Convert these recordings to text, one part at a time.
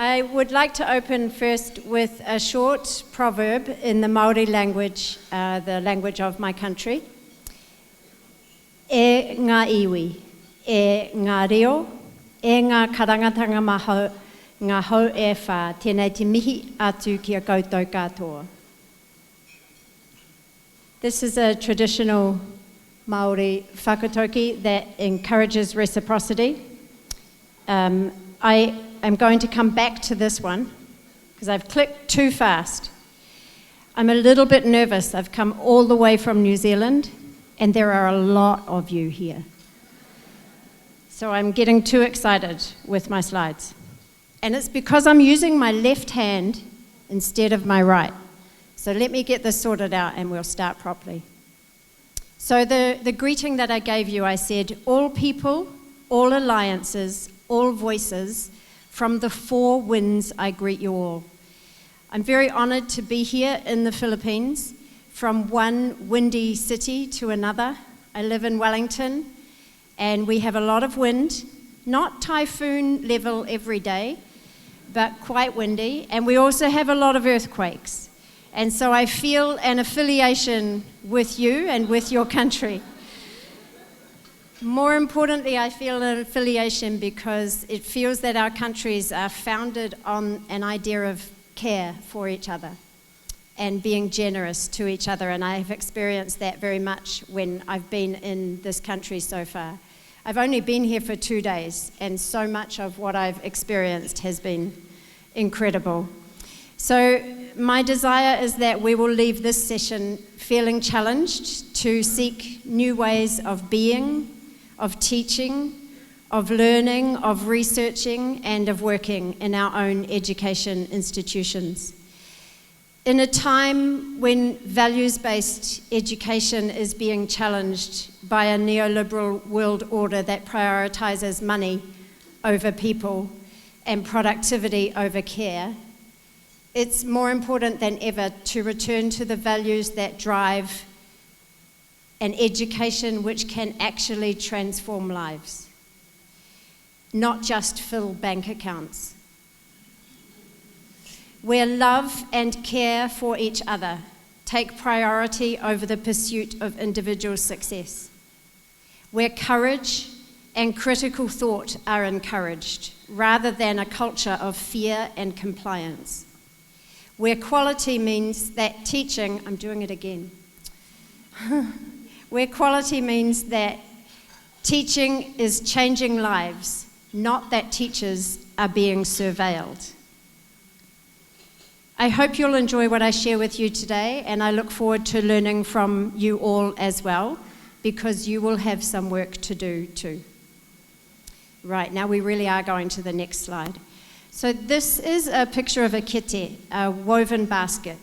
I would like to open first with a short proverb in the Māori language, the language of my country. E ngā iwi, e ngā reo, e ngā karangatanga mahau, ngā hau e whā, tēnei te mihi atu ki a koutou katoa. This is a traditional Māori whakatauki that encourages reciprocity. I'm going to come back to this one because I've clicked too fast. I'm a little bit nervous. I've come all the way from New Zealand and there are a lot of you here. So I'm getting too excited with my slides. And it's because I'm using my left hand instead of my right. So let me get this sorted out and we'll start properly. So the greeting that I gave you, I said, all people, all alliances, all voices, from the four winds I greet you all. I'm very honored to be here in the Philippines, from one windy city to another. I live in Wellington, and we have a lot of wind, not typhoon level every day, but quite windy, and we also have a lot of earthquakes. And so I feel an affiliation with you and with your country. More importantly, I feel an affiliation because it feels that our countries are founded on an idea of care for each other and being generous to each other, and I have experienced that very much when I've been in this country so far. I've only been here for 2 days, and so much of what I've experienced has been incredible. So my desire is that we will leave this session feeling challenged to seek new ways of being, of teaching, of learning, of researching, and of working in our own education institutions. In a time when values-based education is being challenged by a neoliberal world order that prioritizes money over people and productivity over care, it's more important than ever to return to the values that drive an education which can actually transform lives, not just fill bank accounts. Where love and care for each other take priority over the pursuit of individual success. Where courage and critical thought are encouraged, rather than a culture of fear and compliance. Where quality means that teaching, I'm doing it again. Where quality means that teaching is changing lives, not that teachers are being surveilled. I hope you'll enjoy what I share with you today, and I look forward to learning from you all as well, because you will have some work to do too. Right, now we really are going to the next slide. So this is a picture of a kete, a woven basket.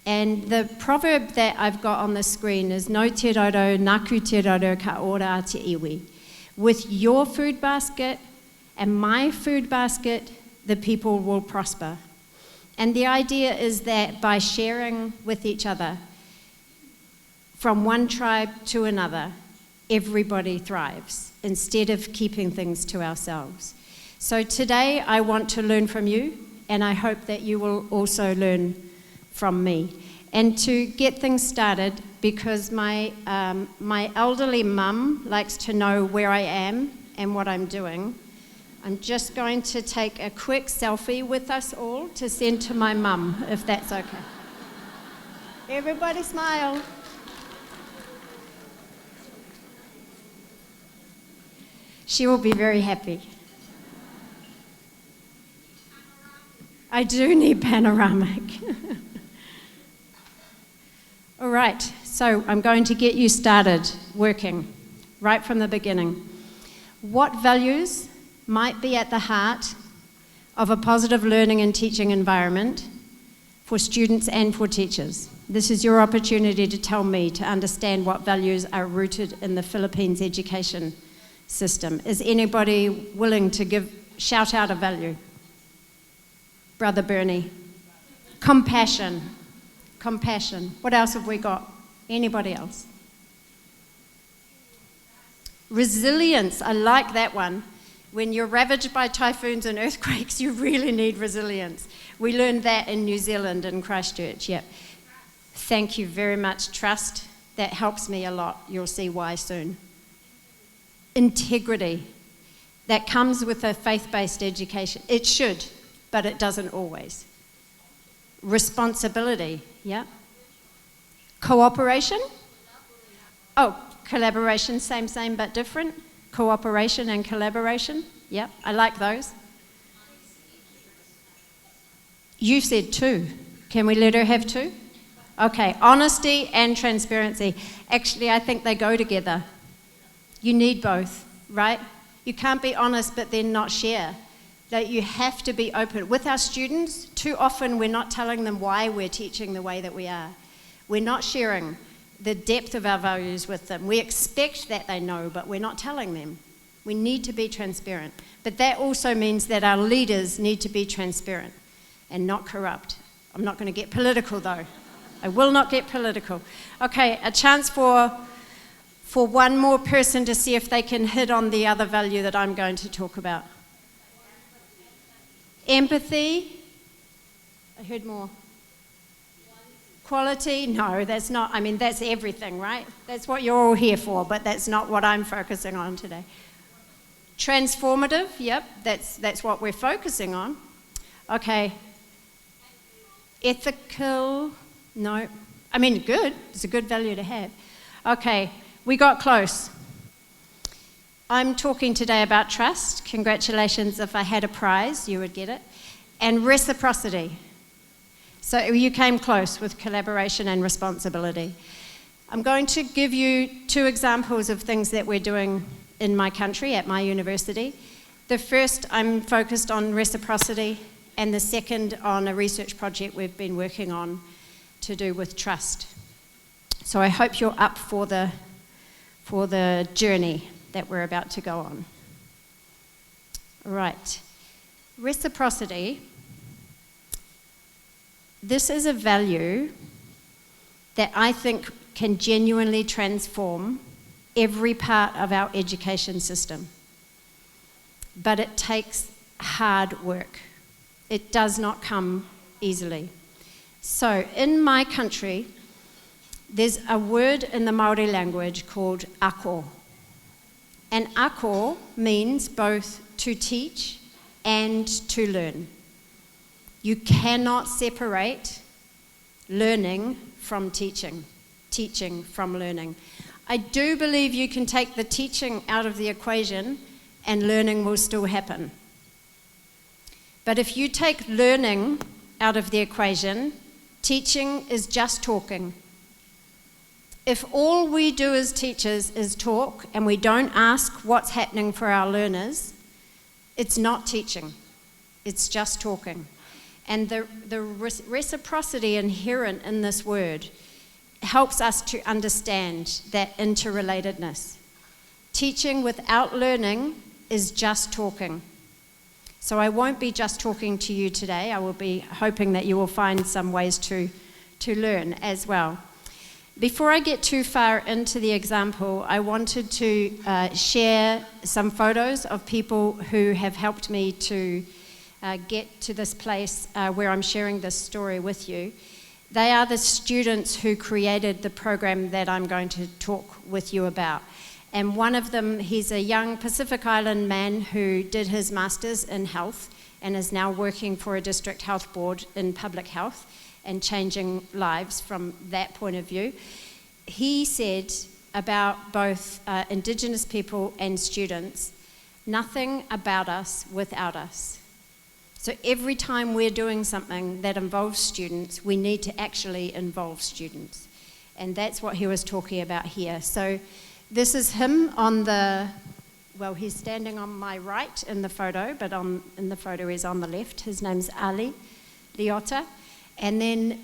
And the proverb that I've got on the screen is no te raro, naku te raro ka ora te iwi. With your food basket and my food basket, the people will prosper. And the idea is that by sharing with each other, from one tribe to another, everybody thrives, instead of keeping things to ourselves. So today I want to learn from you, and I hope that you will also learn from me. And to get things started, because my elderly mum likes to know where I am and what I'm doing, I'm just going to take a quick selfie with us all to send to my mum, if that's okay. Everybody smile. She will be very happy. I do need panoramic. All right, so I'm going to get you started working right from the beginning. What values might be at the heart of a positive learning and teaching environment for students and for teachers? This is your opportunity to tell me, to understand what values are rooted in the Philippines education system. Is anybody willing to shout out a value? Brother Bernie. Compassion. Compassion. What else have we got? Anybody else? Resilience. I like that one. When you're ravaged by typhoons and earthquakes, you really need resilience. We learned that in New Zealand, in Christchurch, yep. Thank you very much. Trust, that helps me a lot. You'll see why soon. Integrity, that comes with a faith-based education. It should, but it doesn't always. Responsibility, yeah. Cooperation? Oh, collaboration, same, but different. Cooperation and collaboration, yep, I like those. You said 2. Can we let her have 2? Okay, honesty and transparency. Actually, I think they go together. You need both, right? You can't be honest but then not share. That you have to be open. With our students, too often we're not telling them why we're teaching the way that we are. We're not sharing the depth of our values with them. We expect that they know, but we're not telling them. We need to be transparent. But that also means that our leaders need to be transparent and not corrupt. I'm not going to get political though. I will not get political. Okay, a chance for one more person to see if they can hit on the other value that I'm going to talk about. Empathy. I heard more. Quality? No, that's not. I mean, that's everything, right? That's what you're all here for, but that's not what I'm focusing on today. Transformative, yep, that's what we're focusing on. Okay. Ethical, no. I mean, good. It's a good value to have. Okay, we got close. I'm talking today about trust. Congratulations, if I had a prize, you would get it. And reciprocity. So you came close with collaboration and responsibility. I'm going to give you 2 examples of things that we're doing in my country, at my university. The first, I'm focused on reciprocity, and the second on a research project we've been working on to do with trust. So I hope you're up for the journey that we're about to go on. Right. Reciprocity. This is a value that I think can genuinely transform every part of our education system. But it takes hard work. It does not come easily. So in my country, there's a word in the Māori language called ako. And ako means both to teach and to learn. You cannot separate learning from teaching, teaching from learning. I do believe you can take the teaching out of the equation and learning will still happen. But if you take learning out of the equation, teaching is just talking. If all we do as teachers is talk and we don't ask what's happening for our learners, it's not teaching, it's just talking. And the reciprocity inherent in this word helps us to understand that interrelatedness. Teaching without learning is just talking. So I won't be just talking to you today. I will be hoping that you will find some ways to learn as well. Before I get too far into the example, I wanted to share some photos of people who have helped me to get to this place where I'm sharing this story with you. They are the students who created the program that I'm going to talk with you about. And one of them, he's a young Pacific Island man who did his master's in health and is now working for a district health board in public health and changing lives from that point of view. He said about both Indigenous people and students, nothing about us without us. So every time we're doing something that involves students, we need to actually involve students. And that's what he was talking about here. So this is him on the, well, he's standing on my right in the photo, but in the photo he's on the left. His name's Ali Liota. And then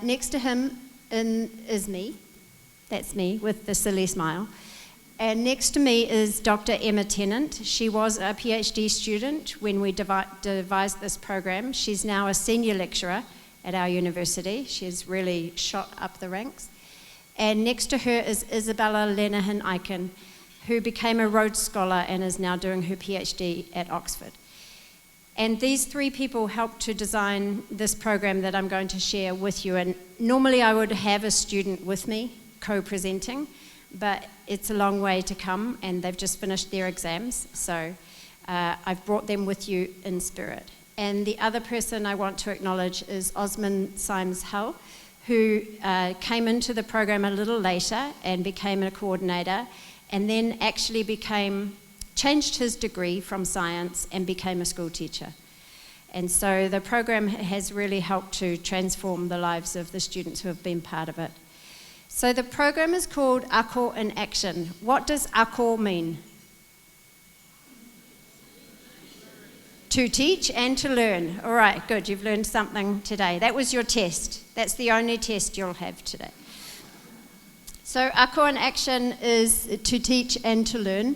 next to him is me. That's me with the silly smile. And next to me is Dr. Emma Tennant. She was a PhD student when we devised this program. She's now a senior lecturer at our university. She's really shot up the ranks. And next to her is Isabella Lenihan-Eichen, who became a Rhodes Scholar and is now doing her PhD at Oxford. And these 3 people helped to design this program that I'm going to share with you. And normally I would have a student with me co-presenting, but it's a long way to come and they've just finished their exams. So I've brought them with you in spirit. And the other person I want to acknowledge is Osman Symes-Hull, who came into the program a little later and became a coordinator, and then actually changed his degree from science and became a school teacher. And so the program has really helped to transform the lives of the students who have been part of it. So the program is called Ako in Action. What does Ako mean? To teach and to learn. All right, good, you've learned something today. That was your test. That's the only test you'll have today. So Ako in Action is to teach and to learn.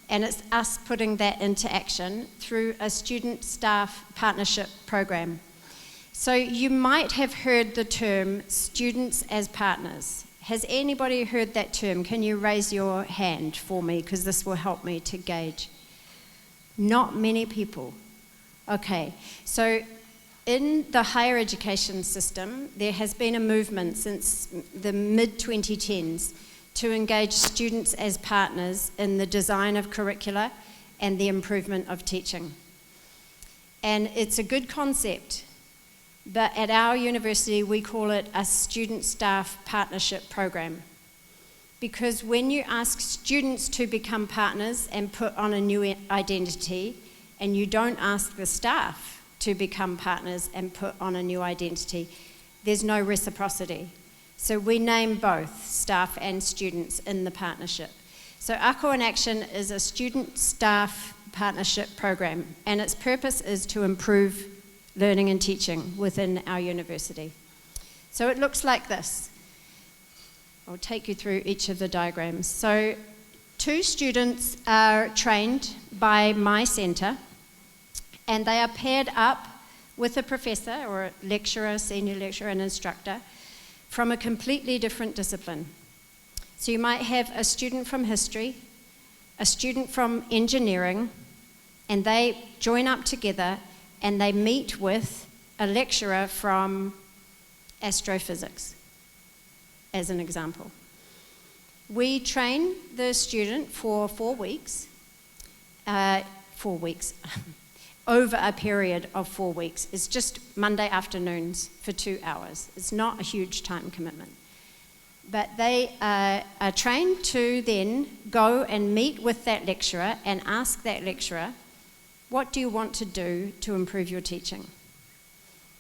And it's us putting that into action through a student-staff partnership program. So you might have heard the term students as partners. Has anybody heard that term? Can you raise your hand for me, because this will help me to gauge? Not many people. Okay, so in the higher education system, there has been a movement since the mid-2010s to engage students as partners in the design of curricula and the improvement of teaching. And it's a good concept, but at our university we call it a student-staff partnership program. Because when you ask students to become partners and put on a new identity, and you don't ask the staff to become partners and put on a new identity, there's no reciprocity. So we name both staff and students in the partnership. So Ako in Action is a student-staff partnership program, and its purpose is to improve learning and teaching within our university. So it looks like this. I'll take you through each of the diagrams. So 2 students are trained by my centre, and they are paired up with a professor or a lecturer, senior lecturer, and instructor from a completely different discipline. So you might have a student from history, a student from engineering, and they join up together and they meet with a lecturer from astrophysics, as an example. We train the student for 4 weeks, over a period of 4 weeks. It's just Monday afternoons for 2 hours. It's not a huge time commitment. But they are trained to then go and meet with that lecturer and ask that lecturer, what do you want to do to improve your teaching?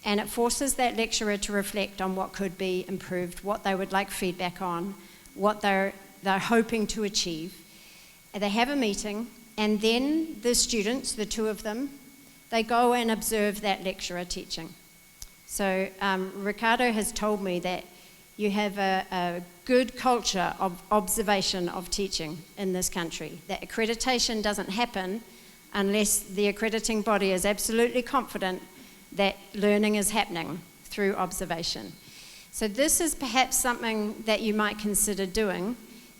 And it forces that lecturer to reflect on what could be improved, what they would like feedback on, what they're hoping to achieve. And they have a meeting, and then the students, the 2 of them, they go and observe that lecturer teaching. So Ricardo has told me that you have a good culture of observation of teaching in this country, that accreditation doesn't happen unless the accrediting body is absolutely confident that learning is happening through observation. So this is perhaps something that you might consider doing,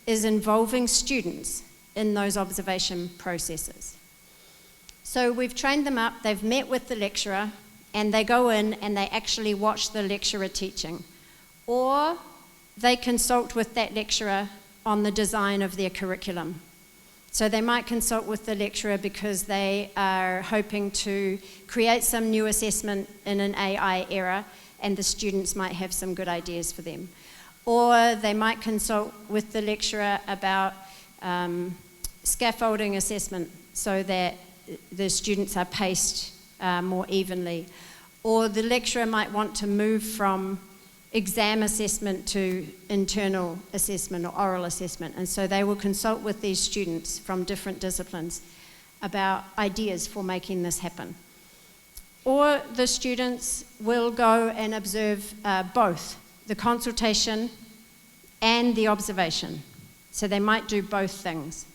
is involving students in those observation processes. So we've trained them up, they've met with the lecturer, and they go in and they actually watch the lecturer teaching. Or they consult with that lecturer on the design of their curriculum. So they might consult with the lecturer because they are hoping to create some new assessment in an AI era, and the students might have some good ideas for them. Or they might consult with the lecturer about scaffolding assessment so that the students are paced more evenly. Or the lecturer might want to move from exam assessment to internal assessment or oral assessment, and so they will consult with these students from different disciplines about ideas for making this happen. Or the students will go and observe both the consultation and the observation. So they might do both things.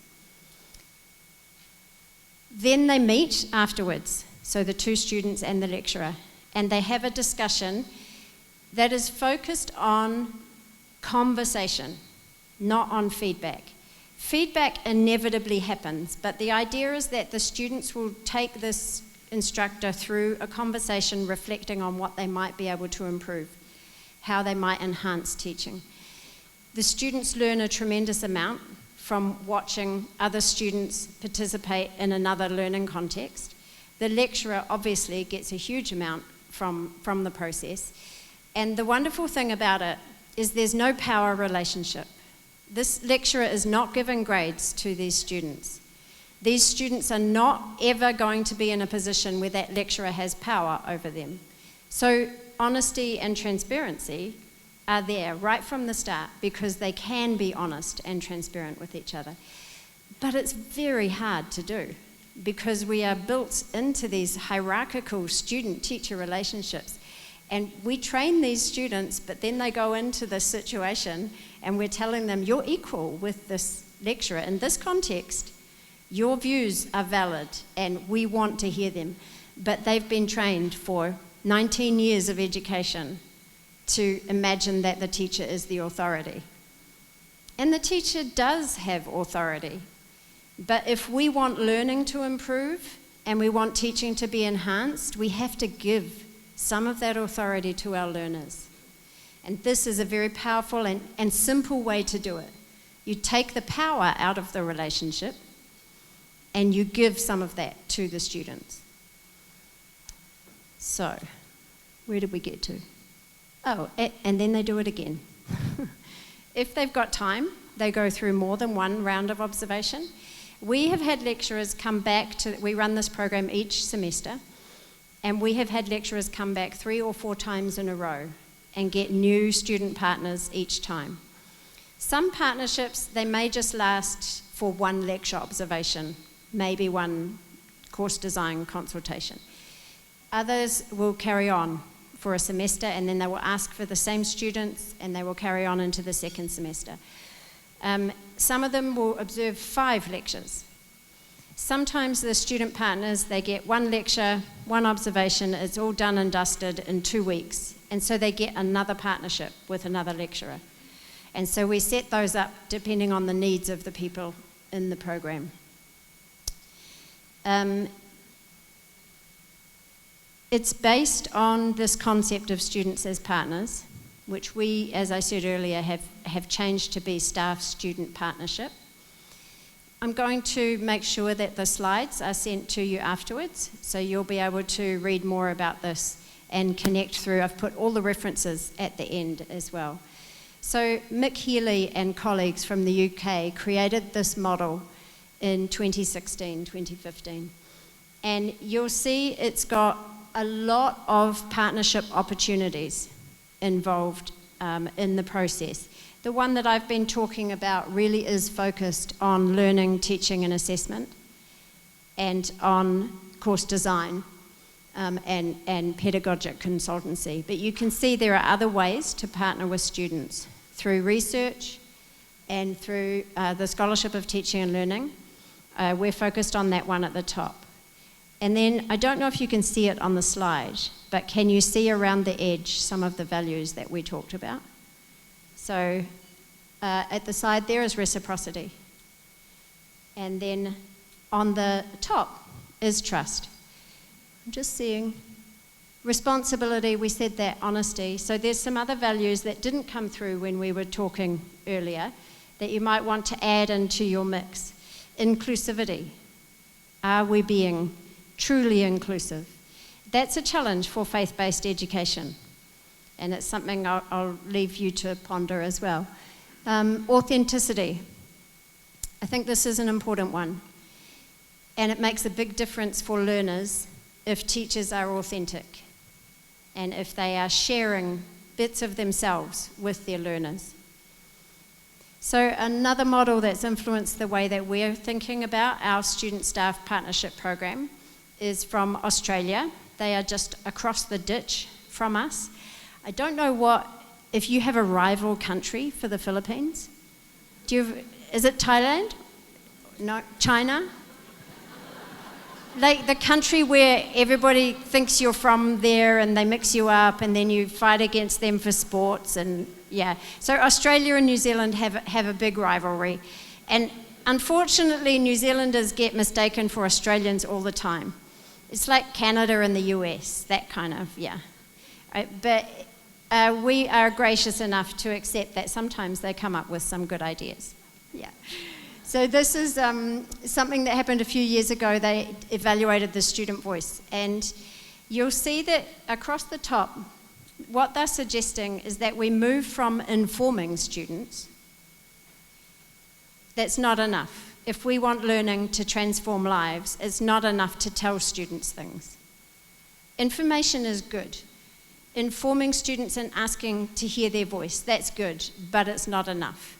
Then they meet afterwards, so the 2 students and the lecturer, and they have a discussion that is focused on conversation, not on feedback. Feedback inevitably happens, but the idea is that the students will take this instructor through a conversation reflecting on what they might be able to improve, how they might enhance teaching. The students learn a tremendous amount from watching other students participate in another learning context. The lecturer obviously gets a huge amount from the process. And the wonderful thing about it is there's no power relationship. This lecturer is not giving grades to these students. These students are not ever going to be in a position where that lecturer has power over them. So honesty and transparency are there right from the start because they can be honest and transparent with each other. But it's very hard to do because we are built into these hierarchical student-teacher relationships. And we train these students, but then they go into this situation and we're telling them, you're equal with this lecturer. In this context, your views are valid and we want to hear them. But they've been trained for 19 years of education to imagine that the teacher is the authority. And the teacher does have authority. But if we want learning to improve and we want teaching to be enhanced, we have to give some of that authority to our learners. And this is a very powerful and simple way to do it. You take the power out of the relationship and you give some of that to the students. So, where did we get to? Oh, and then they do it again. If they've got time, they go through more than one round of observation. We have had lecturers come back we run this program each semester, and we have had lecturers come back 3 or 4 times in a row and get new student partners each time. Some partnerships, they may just last for one lecture observation, maybe one course design consultation. Others will carry on for a semester and then they will ask for the same students and they will carry on into the second semester. Some of them will observe 5 lectures. Sometimes the student partners, they get 1 lecture, 1 observation, it's all done and dusted in 2 weeks. And so they get another partnership with another lecturer. And so we set those up depending on the needs of the people in the program. It's based on this concept of students as partners, which we, as I said earlier, have changed to be staff-student partnership. I'm going to make sure that the slides are sent to you afterwards, so you'll be able to read more about this and connect through. I've put all the references at the end as well. So Mick Healy and colleagues from the UK created this model in 2016, 2015. And you'll see it's got a lot of partnership opportunities involved in the process. The one that I've been talking about really is focused on learning, teaching and assessment and on course design and pedagogic consultancy. But you can see there are other ways to partner with students through research and through the Scholarship of Teaching and Learning. We're focused on that one at the top. And then, I don't know if you can see it on the slide, but can you see around the edge some of the values that we talked about? So, at the side there is reciprocity. And then on the top is trust. I'm just seeing responsibility, we said that, honesty. So there's some other values that didn't come through when we were talking earlier that you might want to add into your mix. Inclusivity. Are we being truly inclusive? That's a challenge for faith-based education, and it's something I'll leave you to ponder as well. Authenticity. I think this is an important one, and it makes a big difference for learners if teachers are authentic and if they are sharing bits of themselves with their learners. So another model that's influenced the way that we're thinking about our student-staff partnership program is from Australia. They are just across the ditch from us. I don't know if you have a rival country for the Philippines. Is it Thailand? No, China? Like the country where everybody thinks you're from there and they mix you up and then you fight against them for sports and yeah. So Australia and New Zealand have a big rivalry. And Unfortunately, New Zealanders get mistaken for Australians all the time. It's like Canada and the US, that kind of, yeah. But we are gracious enough to accept that sometimes they come up with some good ideas. Yeah. So this is something that happened a few years ago. They evaluated the student voice. And you'll see that across the top, what they're suggesting is that we move from informing students. That's not enough. If we want learning to transform lives, it's not enough to tell students things. Information is good. Informing students and asking to hear their voice, that's good, but it's not enough.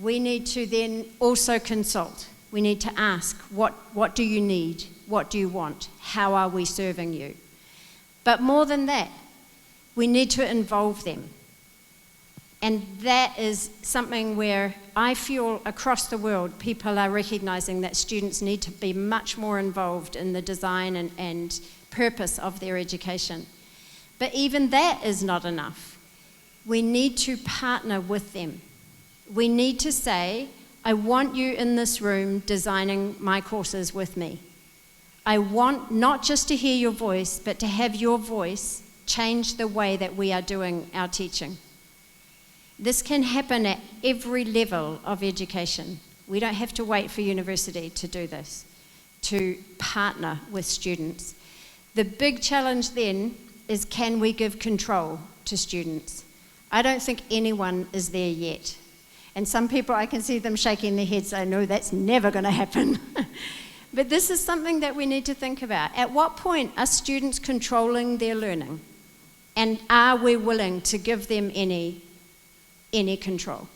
We need to then also consult. We need to ask, what do you need? What do you want? How are we serving you? But more than that, we need to involve them. And that is something where I feel across the world people are recognizing that students need to be much more involved in the design and purpose of their education. But even that is not enough. We need to partner with them. We need to say, I want you in this room designing my courses with me. I want not just to hear your voice, but to have your voice change the way that we are doing our teaching. This can happen at every level of education. We don't have to wait for university to do this, to partner with students. The big challenge then is, can we give control to students? I don't think anyone is there yet. And some people, I can see them shaking their heads, I know that's never going to happen. But this is something that we need to think about. At what point are students controlling their learning? And are we willing to give them any control?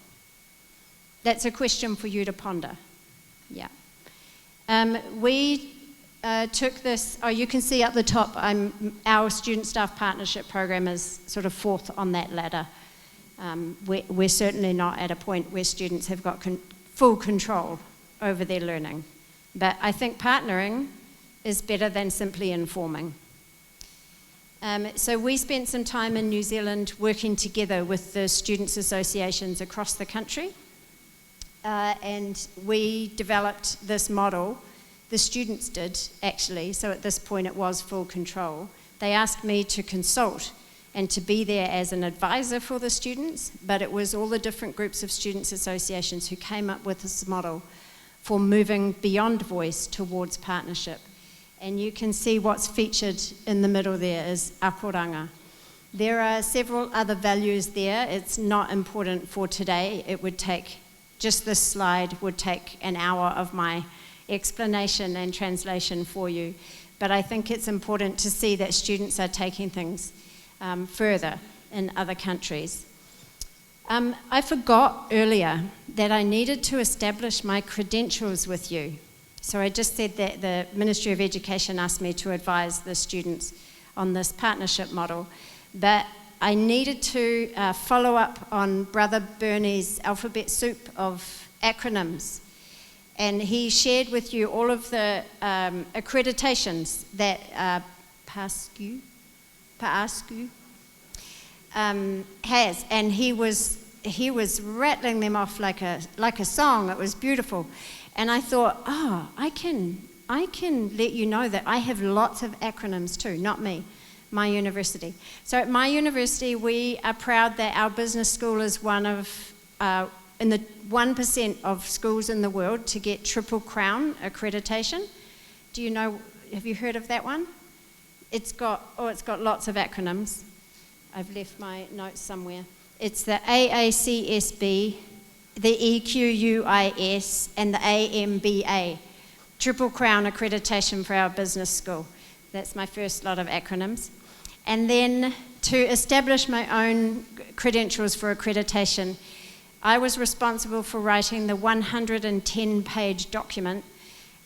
That's a question for you to ponder. Yeah. We took this, you can see at the top, our student staff partnership program is sort of fourth on that ladder. We're certainly not at a point where students have got full control over their learning. But I think partnering is better than simply informing. So we spent some time in New Zealand working together with the students' associations across the country. And we developed this model. The students did, actually, so at this point it was full control. They asked me to consult and to be there as an advisor for the students, but it was all the different groups of students' associations who came up with this model for moving beyond voice towards partnership. And you can see what's featured in the middle there is akoranga. There are several other values there. It's not important for today. It would take, just this slide would take an hour of my explanation and translation for you. But I think it's important to see that students are taking things further in other countries. I forgot earlier that I needed to establish my credentials with you. So I just said that the Ministry of Education asked me to advise the students on this partnership model, but I needed to follow up on Brother Bernie's alphabet soup of acronyms. And he shared with you all of the accreditations that PASCU has, and he was rattling them off like a song. It was beautiful. And I thought, I can let you know that I have lots of acronyms too, not me, my university. So at my university, we are proud that our business school is one of, in the 1% of schools in the world to get Triple Crown accreditation. Do you know, have you heard of that one? It's got lots of acronyms. I've left my notes somewhere. It's the AACSB, the EQUIS, and the AMBA, Triple Crown accreditation for our business school. That's my first lot of acronyms. And then to establish my own credentials for accreditation, I was responsible for writing the 110-page document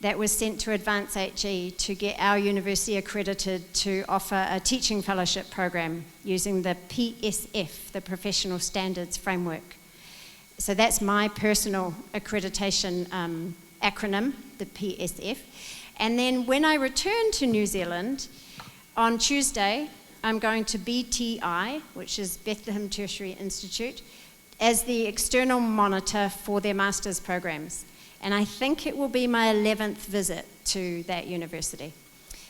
that was sent to Advance HE to get our university accredited to offer a teaching fellowship program using the PSF, the Professional Standards Framework. So that's my personal accreditation acronym, the PSF. And then when I return to New Zealand, on Tuesday, I'm going to BTI, which is Bethlehem Tertiary Institute, as the external monitor for their master's programs. And I think it will be my 11th visit to that university.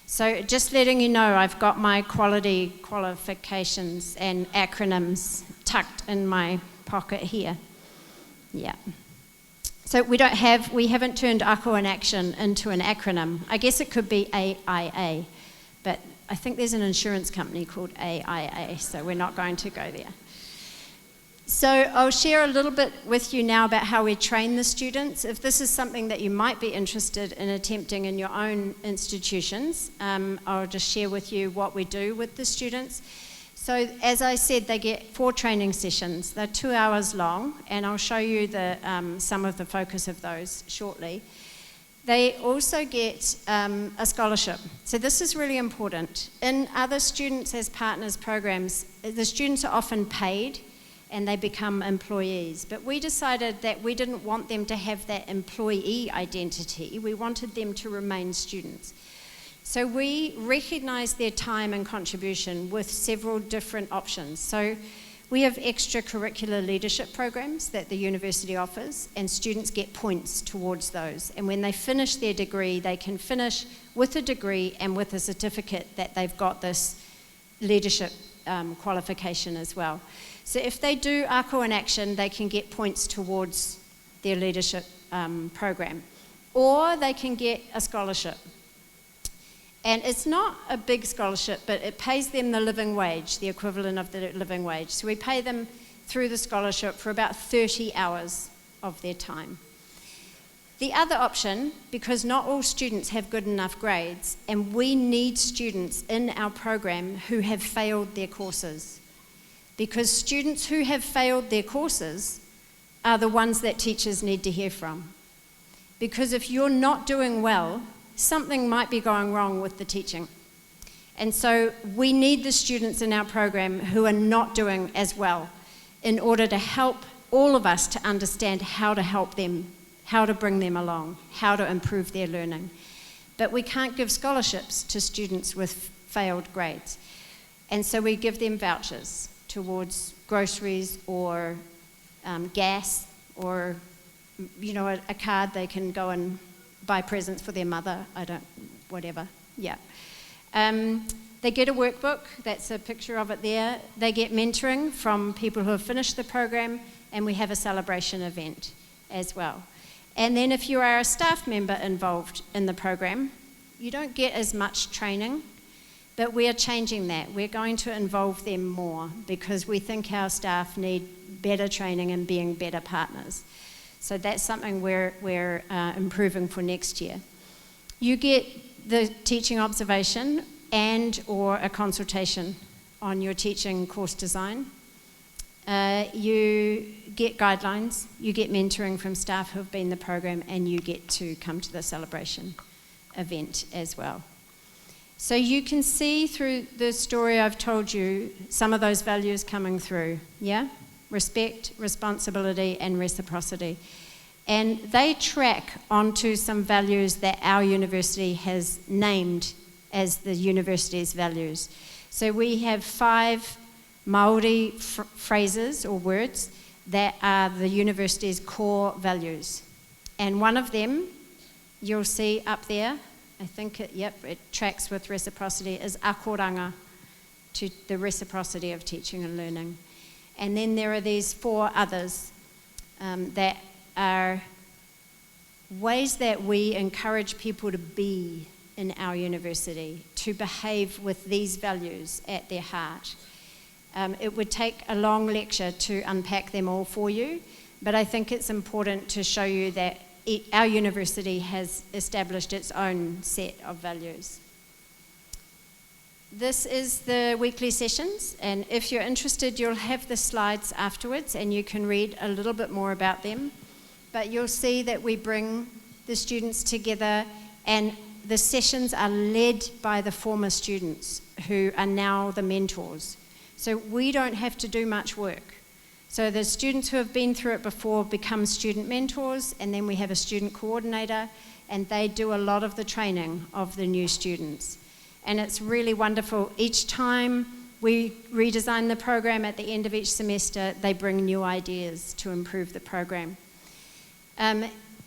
So just letting you know, I've got my quality qualifications and acronyms tucked in my pocket here. Yeah. So we haven't turned Ako in Action into an acronym. I guess it could be AIA, but I think there's an insurance company called AIA, so we're not going to go there. So I'll share a little bit with you now about how we train the students. If this is something that you might be interested in attempting in your own institutions, I'll just share with you what we do with the students. So as I said, they get 4 training sessions. They're 2 hours long, and I'll show you some of the focus of those shortly. They also get a scholarship. So this is really important. In other Students as Partners programs, the students are often paid and they become employees. But we decided that we didn't want them to have that employee identity. We wanted them to remain students. So we recognised their time and contribution with several different options. So we have extracurricular leadership programs that the university offers, and students get points towards those. And when they finish their degree, they can finish with a degree and with a certificate that they've got this leadership qualification as well. So if they do Ako in Action, they can get points towards their leadership program. Or they can get a scholarship. And it's not a big scholarship, but it pays them the living wage, the equivalent of the living wage. So we pay them through the scholarship for about 30 hours of their time. The other option, because not all students have good enough grades, and we need students in our program who have failed their courses. Because students who have failed their courses are the ones that teachers need to hear from. Because if you're not doing well, something might be going wrong with the teaching. And so we need the students in our program who are not doing as well in order to help all of us to understand how to help them, how to bring them along, how to improve their learning. But we can't give scholarships to students with failed grades. And so we give them vouchers towards groceries or gas or, a card they can go and buy presents for their mother, whatever, yeah. They get a workbook, that's a picture of it there. They get mentoring from people who have finished the program, and we have a celebration event as well. And then if you are a staff member involved in the program, you don't get as much training, but we are changing that. We're going to involve them more because we think our staff need better training and being better partners. So that's something we're improving for next year. You get the teaching observation and or a consultation on your teaching course design. You get guidelines, you get mentoring from staff who have been in the program, and you get to come to the celebration event as well. So you can see through the story I've told you some of those values coming through, yeah? Respect, responsibility, and reciprocity. And they track onto some values that our university has named as the university's values. So we have 5 Māori phrases or words that are the university's core values. And one of them, you'll see up there, I think it tracks with reciprocity, is akoranga, to the reciprocity of teaching and learning. And then there are these 4 others that are ways that we encourage people to be in our university, to behave with these values at their heart. It would take a long lecture to unpack them all for you, but I think it's important to show you that our university has established its own set of values. This is the weekly sessions, and if you're interested, you'll have the slides afterwards and you can read a little bit more about them. But you'll see that we bring the students together, and the sessions are led by the former students who are now the mentors. So we don't have to do much work. So the students who have been through it before become student mentors, and then we have a student coordinator, and they do a lot of the training of the new students. And it's really wonderful. Each time we redesign the program at the end of each semester, they bring new ideas to improve the program.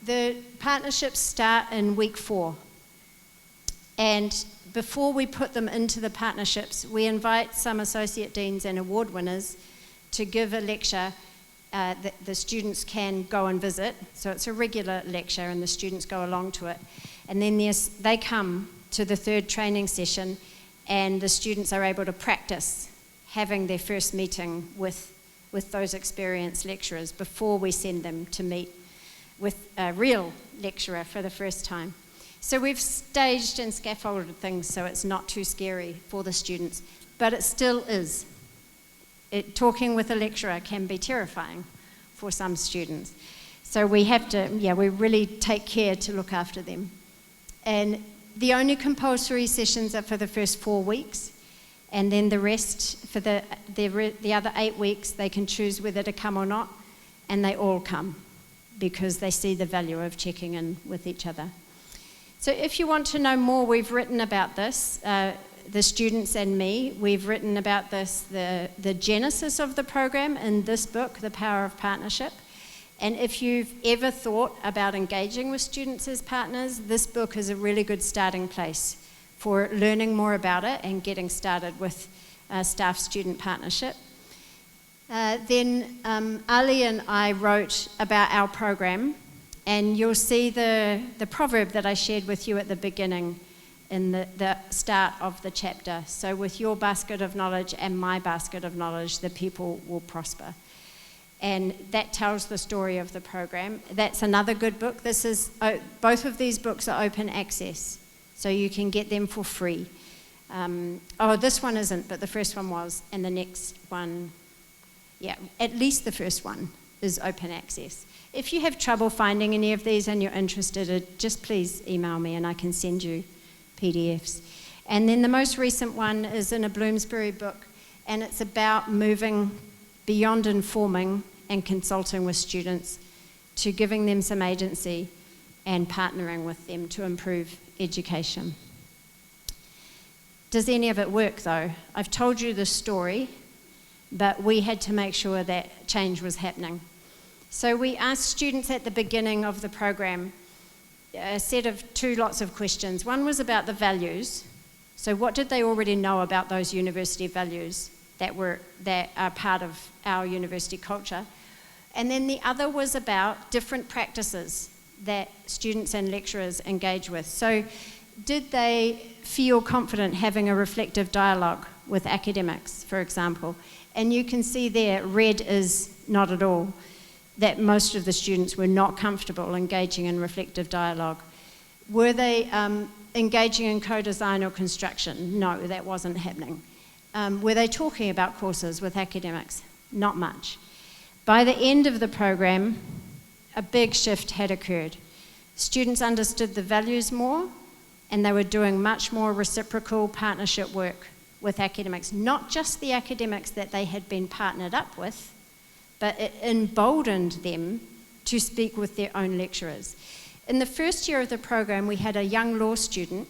The partnerships start in week 4. And before we put them into the partnerships, we invite some associate deans and award winners to give a lecture that the students can go and visit. So it's a regular lecture and the students go along to it. And then they come to the 3rd training session and the students are able to practice having their first meeting with those experienced lecturers before we send them to meet with a real lecturer for the first time. So we've staged and scaffolded things so it's not too scary for the students, but it still is. Talking with a lecturer can be terrifying for some students. So we have to, we really take care to look after them. And the only compulsory sessions are for the first 4 weeks, and then the rest, for the other 8 weeks, they can choose whether to come or not, and they all come because they see the value of checking in with each other. So if you want to know more, we've written about this, the students and me. We've written about this, the genesis of the program in this book, The Power of Partnership. And if you've ever thought about engaging with students as partners, this book is a really good starting place for learning more about it and getting started with staff-student partnership. Then Ali and I wrote about our program, and you'll see the proverb that I shared with you at the beginning in the start of the chapter. So with your basket of knowledge and my basket of knowledge, the people will prosper. And that tells the story of the program. That's another good book. Both of these books are open access, so you can get them for free. This one isn't, but the first one was, and the next one, at least the first one is open access. If you have trouble finding any of these and you're interested, just please email me and I can send you PDFs. And then the most recent one is in a Bloomsbury book, and it's about moving beyond informing and consulting with students to giving them some agency and partnering with them to improve education. Does any of it work though? I've told you the story, but we had to make sure that change was happening. So we asked students at the beginning of the program a set of 2 lots of questions. One was about the values. So what did they already know about those university values that are part of our university culture? And then the other was about different practices that students and lecturers engage with. So did they feel confident having a reflective dialogue with academics, for example? And you can see there, red is not at all, that most of the students were not comfortable engaging in reflective dialogue. Were they engaging in co-design or construction? No, that wasn't happening. Were they talking about courses with academics? Not much. By the end of the program, a big shift had occurred. Students understood the values more, and they were doing much more reciprocal partnership work with academics, not just the academics that they had been partnered up with, but it emboldened them to speak with their own lecturers. In the first year of the program, we had a young law student,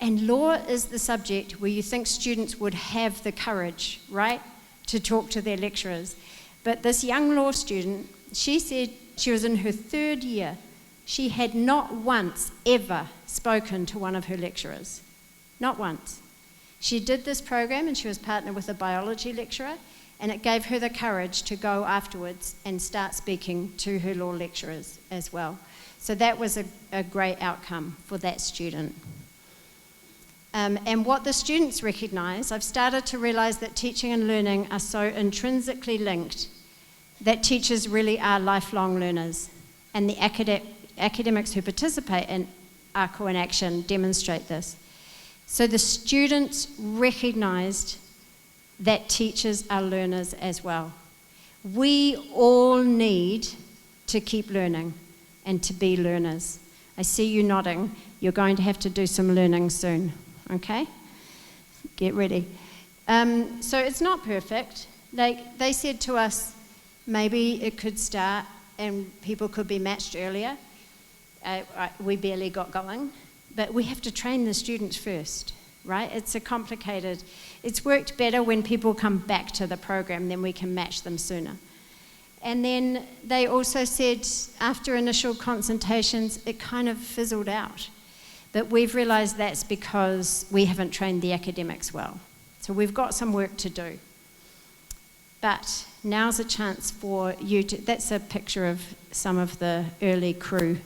and law is the subject where you think students would have the courage, right, to talk to their lecturers. But this young law student, she said she was in her 3rd year. She had not once ever spoken to one of her lecturers. Not once. She did this program and she was partnered with a biology lecturer, and it gave her the courage to go afterwards and start speaking to her law lecturers as well. So that was a great outcome for that student. And what the students recognise, I've started to realise that teaching and learning are so intrinsically linked that teachers really are lifelong learners, and the academics who participate in ARCO in Action demonstrate this. So the students recognised that teachers are learners as well. We all need to keep learning and to be learners. I see you nodding. You're going to have to do some learning soon, okay? Get ready. So it's not perfect. Like they said to us, maybe it could start and people could be matched earlier. We barely got going, but we have to train the students first, right? It's worked better when people come back to the program, then we can match them sooner. And then they also said after initial consultations, it kind of fizzled out. But we've realised that's because we haven't trained the academics well. So we've got some work to do. But now's a chance for you to, that's a picture of some of the early crew.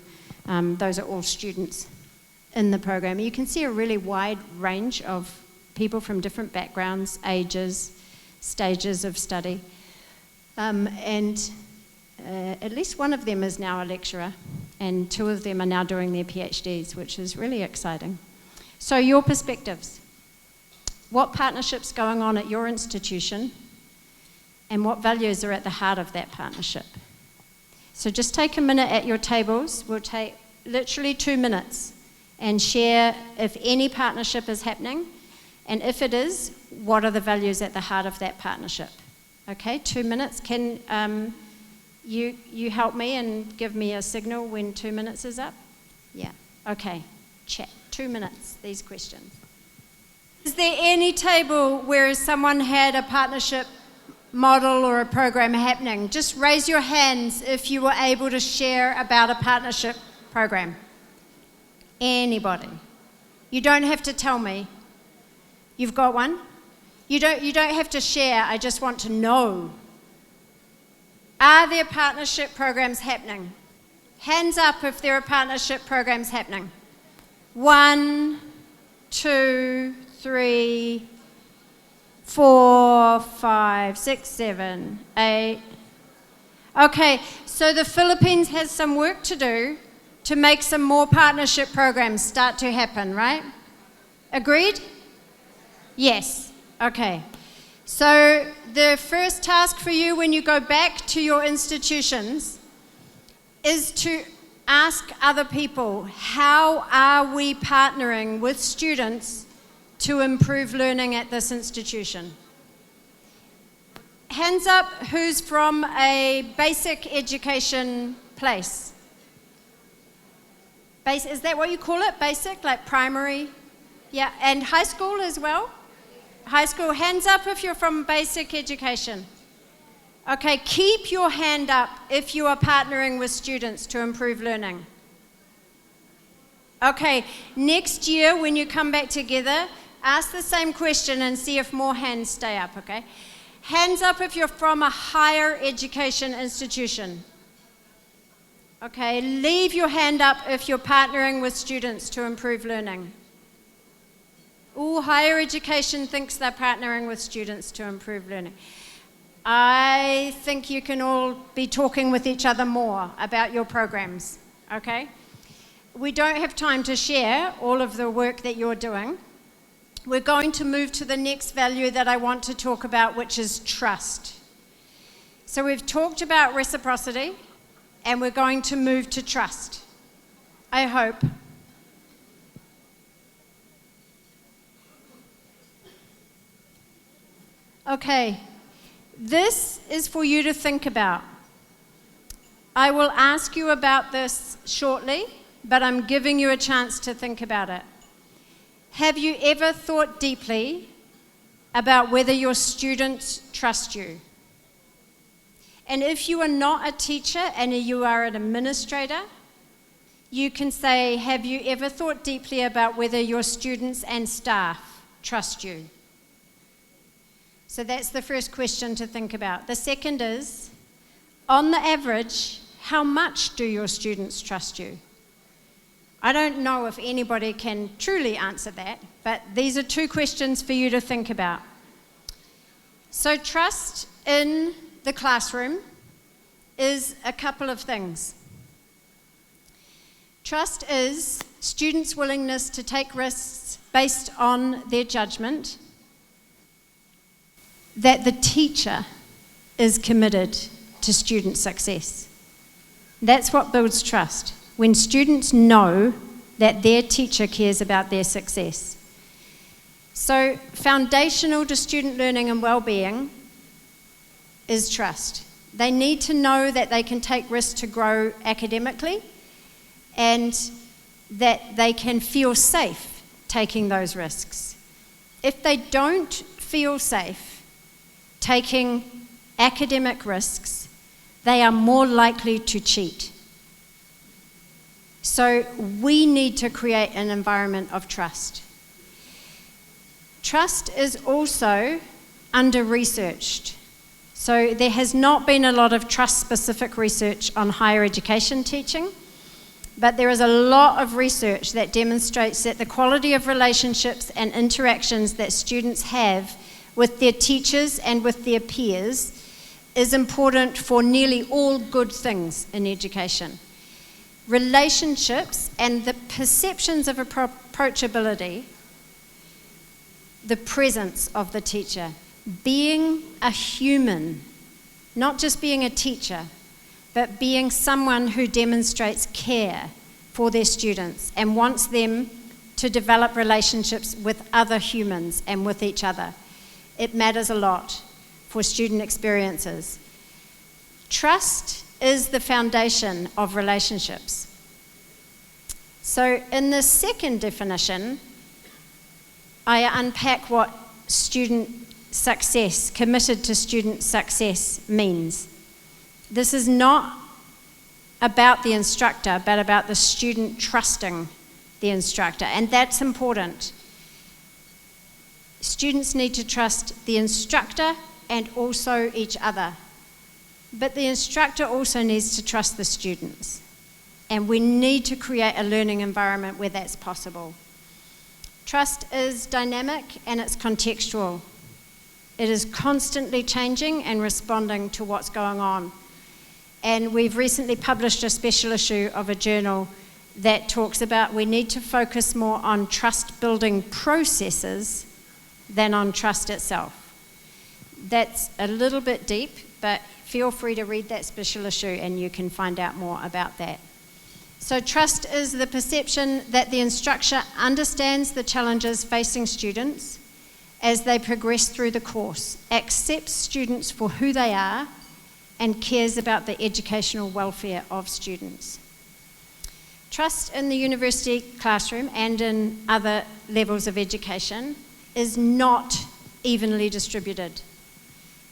Those are all students in the program. You can see a really wide range of people from different backgrounds, ages, stages of study. And at least one of them is now a lecturer, and 2 of them are now doing their PhDs, which is really exciting. So your perspectives. What partnership's going on at your institution, and what values are at the heart of that partnership? So just take a minute at your tables. We'll take literally 2 minutes and share if any partnership is happening, and if it is, what are the values at the heart of that partnership? Okay, 2 minutes. Can you help me and give me a signal when 2 minutes is up? Yeah, okay, chat. 2 minutes, these questions. Is there any table where someone had a partnership model or a program happening? Just raise your hands if you were able to share about a partnership program. Anybody? You don't have to tell me. You've got one? You don't have to share, I just want to know. Are there partnership programs happening? Hands up if there are partnership programs happening. 1, 2, 3, 4, 5, 6, 7, 8. Okay, so the Philippines has some work to do to make some more partnership programs start to happen, right? Agreed? Yes. Okay. So the first task for you when you go back to your institutions is to ask other people, how are we partnering with students to improve learning at this institution? Hands up who's from a basic education place. Is that what you call it? Basic, like primary? Yeah, and high school as well? High school, hands up if you're from basic education. Okay, keep your hand up if you are partnering with students to improve learning. Okay, next year when you come back together, ask the same question and see if more hands stay up, okay? Hands up if you're from a higher education institution. Okay, leave your hand up if you're partnering with students to improve learning. Ooh, higher education thinks they're partnering with students to improve learning. I think you can all be talking with each other more about your programs, okay? We don't have time to share all of the work that you're doing. We're going to move to the next value that I want to talk about, which is trust. So we've talked about reciprocity, and we're going to move to trust, I hope. Okay, this is for you to think about. I will ask you about this shortly, but I'm giving you a chance to think about it. Have you ever thought deeply about whether your students trust you? And if you are not a teacher and you are an administrator, you can say, have you ever thought deeply about whether your students and staff trust you? So that's the first question to think about. The second is, on the average, how much do your students trust you? I don't know if anybody can truly answer that, but these are 2 questions for you to think about. So trust in the classroom is a couple of things. Trust is students' willingness to take risks based on their judgment, that the teacher is committed to student success. That's what builds trust, when students know that their teacher cares about their success. So foundational to student learning and well-being is trust. They need to know that they can take risks to grow academically and that they can feel safe taking those risks. If they don't feel safe taking academic risks, they are more likely to cheat. So we need to create an environment of trust. Trust is also under-researched. So there has not been a lot of trust-specific research on higher education teaching, but there is a lot of research that demonstrates that the quality of relationships and interactions that students have with their teachers and with their peers is important for nearly all good things in education. Relationships and the perceptions of approachability, the presence of the teacher, being a human, not just being a teacher, but being someone who demonstrates care for their students and wants them to develop relationships with other humans and with each other. It matters a lot for student experiences. Trust is the foundation of relationships. So in the second definition, I unpack what student success, committed to student success, means. This is not about the instructor, but about the student trusting the instructor, and that's important. Students need to trust the instructor and also each other. But the instructor also needs to trust the students. And we need to create a learning environment where that's possible. Trust is dynamic and it's contextual. It is constantly changing and responding to what's going on. And we've recently published a special issue of a journal that talks about we need to focus more on trust-building processes than on trust itself. That's a little bit deep, but feel free to read that special issue and you can find out more about that. So trust is the perception that the instructor understands the challenges facing students as they progress through the course, accepts students for who they are, and cares about the educational welfare of students. Trust in the university classroom and in other levels of education is not evenly distributed.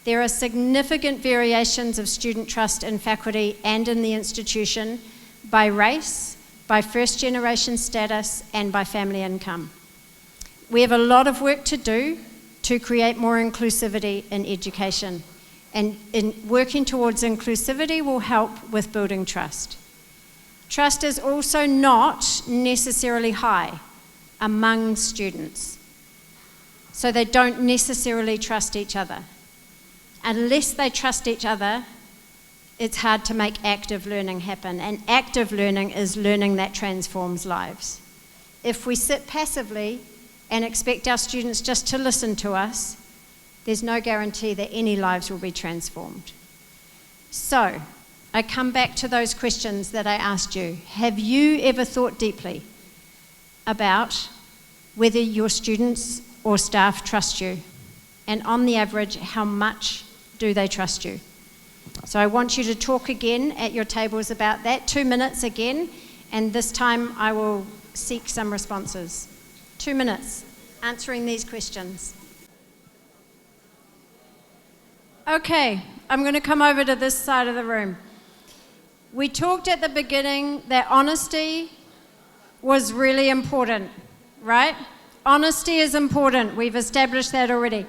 There are significant variations of student trust in faculty and in the institution by race, by first-generation status, and by family income. We have a lot of work to do to create more inclusivity in education, and in working towards inclusivity will help with building trust. Trust is also not necessarily high among students, so they don't necessarily trust each other. Unless they trust each other, it's hard to make active learning happen, and active learning is learning that transforms lives. If we sit passively and expect our students just to listen to us, there's no guarantee that any lives will be transformed. So, I come back to those questions that I asked you. Have you ever thought deeply about whether your students or staff trust you? And on the average, how much do they trust you? So I want you to talk again at your tables about that. 2 minutes again, and this time I will seek some responses. 2 minutes answering these questions. Okay, I'm going to come over to this side of the room. We talked at the beginning that honesty was really important, right? Honesty is important. We've established that already.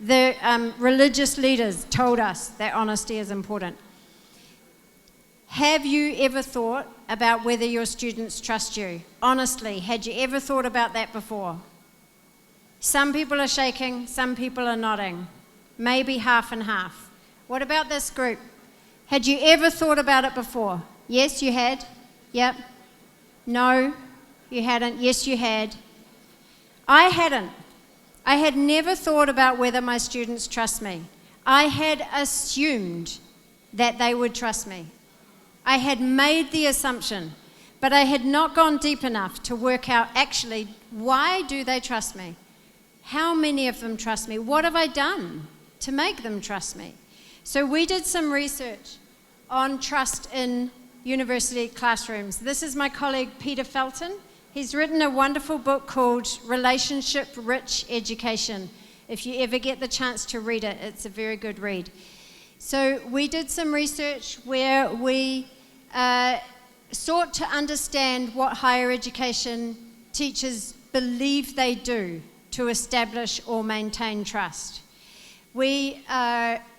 The religious leaders told us that honesty is important. Have you ever thought about whether your students trust you? Honestly, had you ever thought about that before? Some people are shaking, some people are nodding. Maybe half and half. What about this group? Had you ever thought about it before? Yes, you had. Yep. No, you hadn't. Yes, you had. I hadn't. I had never thought about whether my students trust me. I had assumed that they would trust me. I had made the assumption, but I had not gone deep enough to work out actually, why do they trust me? How many of them trust me? What have I done to make them trust me? So we did some research on trust in university classrooms. This is my colleague Peter Felton. He's written a wonderful book called Relationship-Rich Education. If you ever get the chance to read it, it's a very good read. So we did some research where we sought to understand what higher education teachers believe they do to establish or maintain trust. We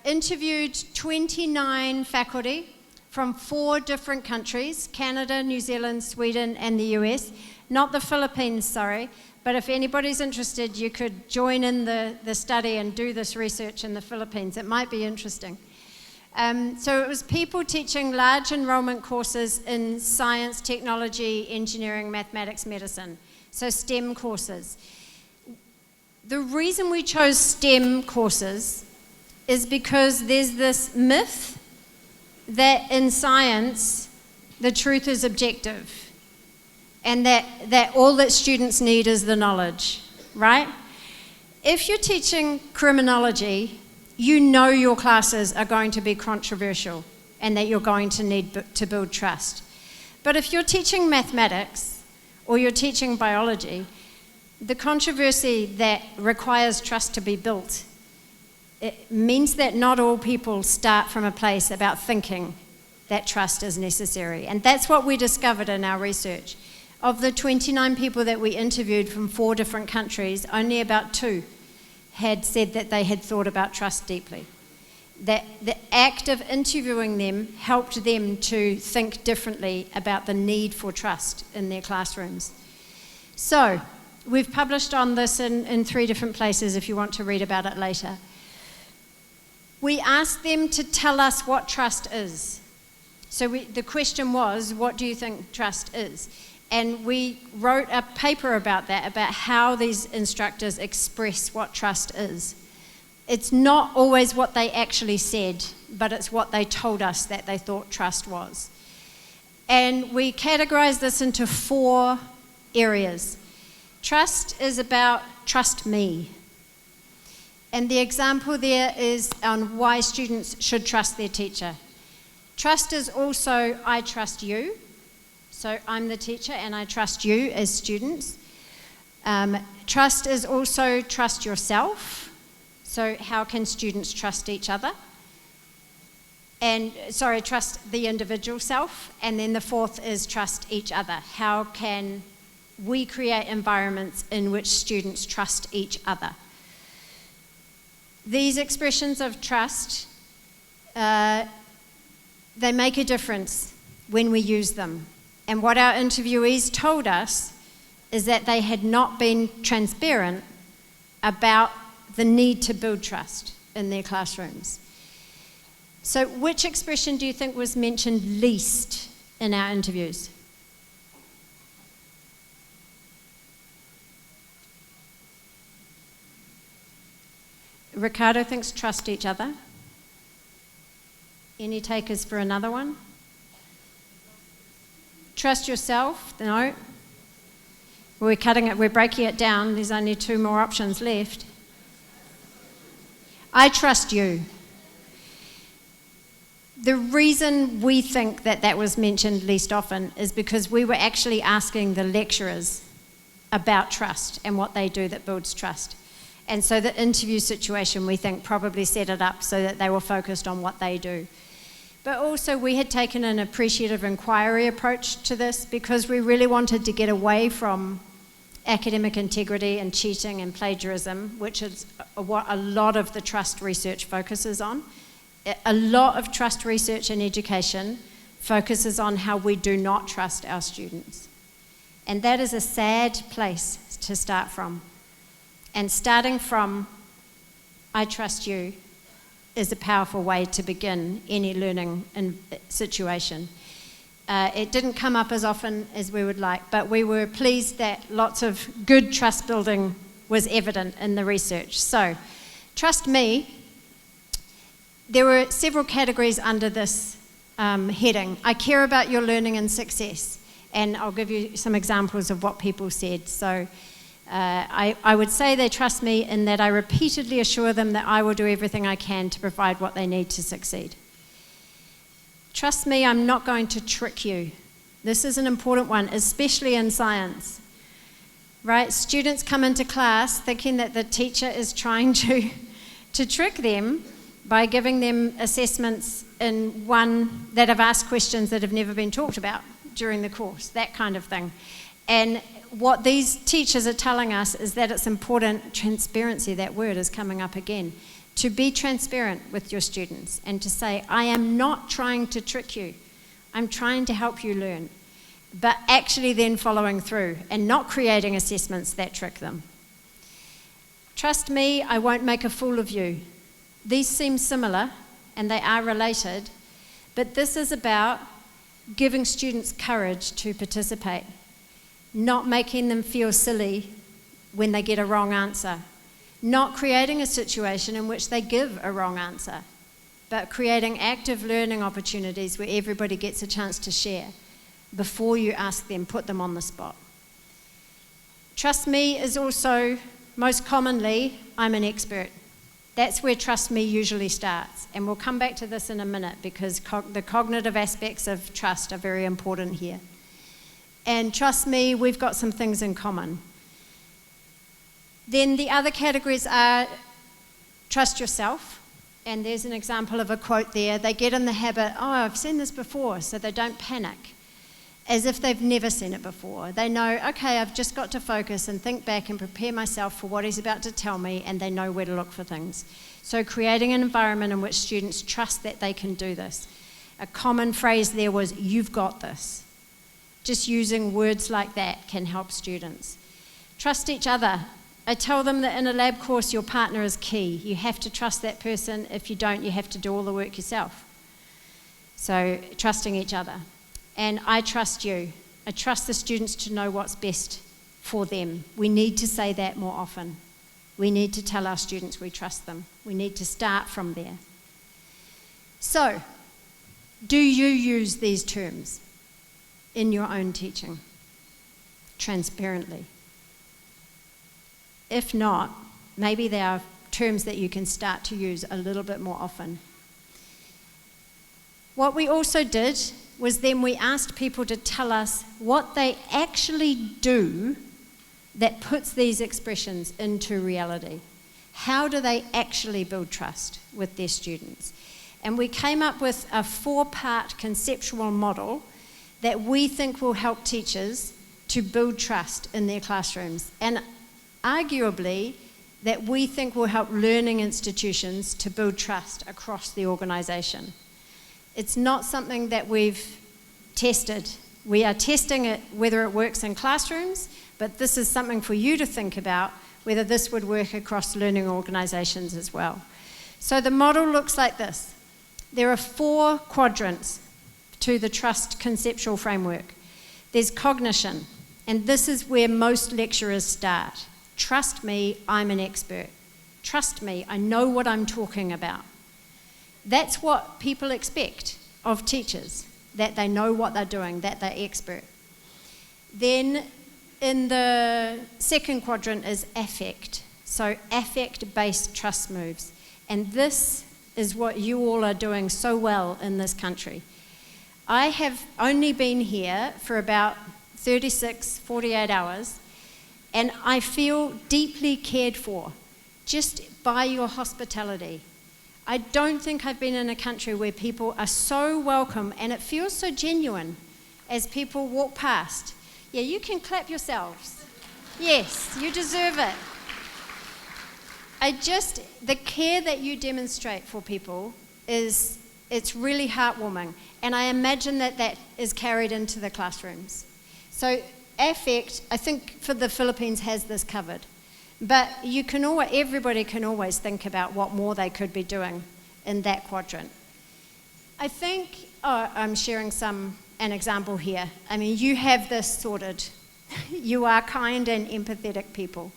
interviewed 29 faculty from 4 different countries: Canada, New Zealand, Sweden, and the US. Not the Philippines, sorry, but if anybody's interested, you could join in the study and do this research in the Philippines. It might be interesting. So it was people teaching large enrollment courses in science, technology, engineering, mathematics, medicine, so STEM courses. The reason we chose STEM courses is because there's this myth that in science, the truth is objective, and that all that students need is the knowledge, right? If you're teaching criminology, you know your classes are going to be controversial and that you're going to need to build trust. But if you're teaching mathematics or you're teaching biology, the controversy that requires trust to be built, it means that not all people start from a place about thinking that trust is necessary. And that's what we discovered in our research. Of the 29 people that we interviewed from 4 different countries, only about 2 had said that they had thought about trust deeply. That the act of interviewing them helped them to think differently about the need for trust in their classrooms. So, we've published on this in 3 different places if you want to read about it later. We asked them to tell us what trust is. So the question was, what do you think trust is? And we wrote a paper about that, about how these instructors express what trust is. It's not always what they actually said, but it's what they told us that they thought trust was. And we categorized this into 4 areas. Trust is about trust me. And the example there is on why students should trust their teacher. Trust is also, I trust you. So I'm the teacher and I trust you as students. Trust is also trust yourself. So how can students trust each other? Trust the individual self. And then the 4th is trust each other. How can we create environments in which students trust each other? These expressions of trust, they make a difference when we use them. And what our interviewees told us is that they had not been transparent about the need to build trust in their classrooms. So which expression do you think was mentioned least in our interviews? Ricardo thinks trust each other. Any takers for another one? Trust yourself? No. We're breaking it down. There's only 2 more options left. I trust you. The reason we think that was mentioned least often is because we were actually asking the lecturers about trust and what they do that builds trust. And so the interview situation, we think, probably set it up so that they were focused on what they do. But also we had taken an appreciative inquiry approach to this because we really wanted to get away from academic integrity and cheating and plagiarism, which is what a lot of the trust research focuses on. A lot of trust research in education focuses on how we do not trust our students. And that is a sad place to start from. And starting from, I trust you, is a powerful way to begin any learning situation. It didn't come up as often as we would like, but we were pleased that lots of good trust building was evident in the research. So, trust me, there were several categories under this heading. I care about your learning and success, and I'll give you some examples of what people said. So, I would say they trust me in that I repeatedly assure them that I will do everything I can to provide what they need to succeed. Trust me, I'm not going to trick you. This is an important one, especially in science. Right? Students come into class thinking that the teacher is trying to trick them by giving them assessments in one that have asked questions that have never been talked about during the course, that kind of thing. And what these teachers are telling us is that it's important, transparency, that word is coming up again, to be transparent with your students and to say, I am not trying to trick you, I'm trying to help you learn, but actually then following through and not creating assessments that trick them. Trust me, I won't make a fool of you. These seem similar and they are related, but this is about giving students courage to participate, not making them feel silly when they get a wrong answer, not creating a situation in which they give a wrong answer, but creating active learning opportunities where everybody gets a chance to share before you ask them, put them on the spot. Trust me is also, most commonly, I'm an expert. That's where trust me usually starts. And we'll come back to this in a minute because the cognitive aspects of trust are very important here. And trust me, we've got some things in common. Then the other categories are trust yourself. And there's an example of a quote there. They get in the habit, oh, I've seen this before, so they don't panic, as if they've never seen it before. They know, okay, I've just got to focus and think back and prepare myself for what he's about to tell me, and they know where to look for things. So creating an environment in which students trust that they can do this. A common phrase there was, you've got this. Just using words like that can help students. Trust each other. I tell them that in a lab course, your partner is key. You have to trust that person. If you don't, you have to do all the work yourself. So trusting each other. And I trust you. I trust the students to know what's best for them. We need to say that more often. We need to tell our students we trust them. We need to start from there. So, do you use these terms in your own teaching transparently? If not, maybe there are terms that you can start to use a little bit more often. What we also did was then we asked people to tell us what they actually do that puts these expressions into reality. How do they actually build trust with their students? And we came up with a 4-part conceptual model that we think will help teachers to build trust in their classrooms, and arguably that we think will help learning institutions to build trust across the organisation. It's not something that we've tested. We are testing it whether it works in classrooms, but this is something for you to think about, whether this would work across learning organisations as well. So the model looks like this. There are 4 quadrants to the trust conceptual framework. There's cognition, and this is where most lecturers start. Trust me, I'm an expert. Trust me, I know what I'm talking about. That's what people expect of teachers, that they know what they're doing, that they're expert. Then in the second quadrant is affect. So affect-based trust moves. And this is what you all are doing so well in this country. I have only been here for about 36, 48 hours, and I feel deeply cared for just by your hospitality. I don't think I've been in a country where people are so welcome and it feels so genuine as people walk past. Yeah, you can clap yourselves. Yes, you deserve it. The care that you demonstrate for people it's really heartwarming. And I imagine that is carried into the classrooms. So affect, I think for the Philippines has this covered. But everybody can always think about what more they could be doing in that quadrant. I think, I'm sharing an example here. I mean, you have this sorted. You are kind and empathetic people.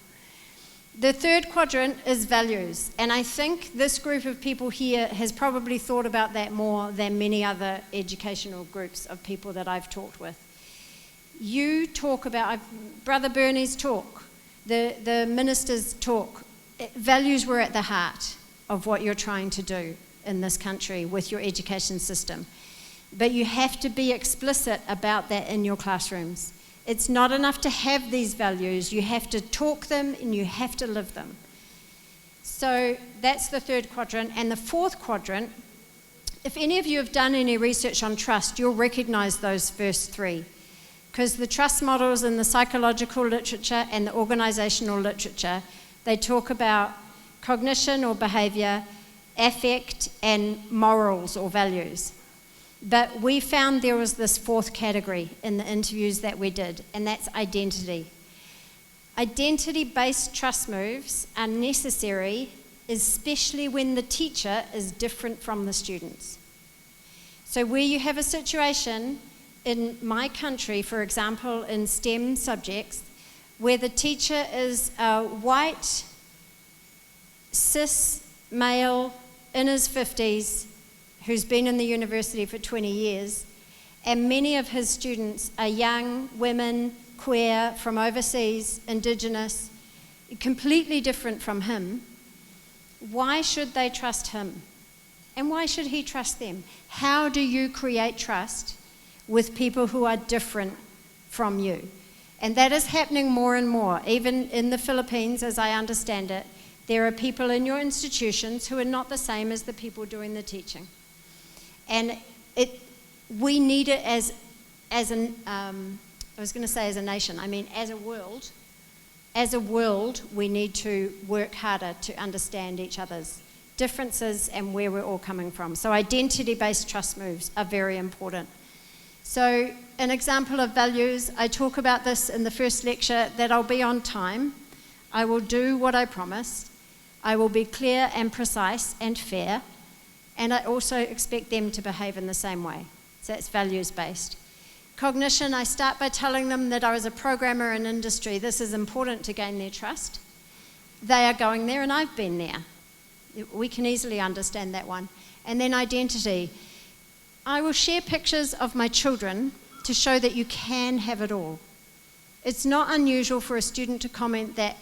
The third quadrant is values. And I think this group of people here has probably thought about that more than many other educational groups of people that I've talked with. You talk about, Brother Bernie's talk, the minister's talk. Values were at the heart of what you're trying to do in this country with your education system. But you have to be explicit about that in your classrooms. It's not enough to have these values. You have to talk them and you have to live them. So that's the third quadrant. And the fourth quadrant, if any of you have done any research on trust, you'll recognize those first three, because the trust models in the psychological literature and the organizational literature, they talk about cognition or behavior, affect, and morals or values. But we found there was this fourth category in the interviews that we did, and that's identity. Identity-based trust moves are necessary, especially when the teacher is different from the students. So where you have a situation in my country, for example, in STEM subjects, where the teacher is a white, cis male in his 50s who's been in the university for 20 years, and many of his students are young women, queer, from overseas, indigenous, completely different from him, why should they trust him? And why should he trust them? How do you create trust with people who are different from you? And that is happening more and more. Even in the Philippines, as I understand it, there are people in your institutions who are not the same as the people doing the teaching. And we need it as an, I was going to say as a nation, I mean as a world. As a world, we need to work harder to understand each other's differences and where we're all coming from. So identity-based trust moves are very important. So an example of values, I talk about this in the first lecture, that I'll be on time, I will do what I promised, I will be clear and precise and fair, and I also expect them to behave in the same way. So that's values-based. Cognition, I start by telling them that I was a programmer in industry. This is important to gain their trust. They are going there and I've been there. We can easily understand that one. And then identity. I will share pictures of my children to show that you can have it all. It's not unusual for a student to comment that,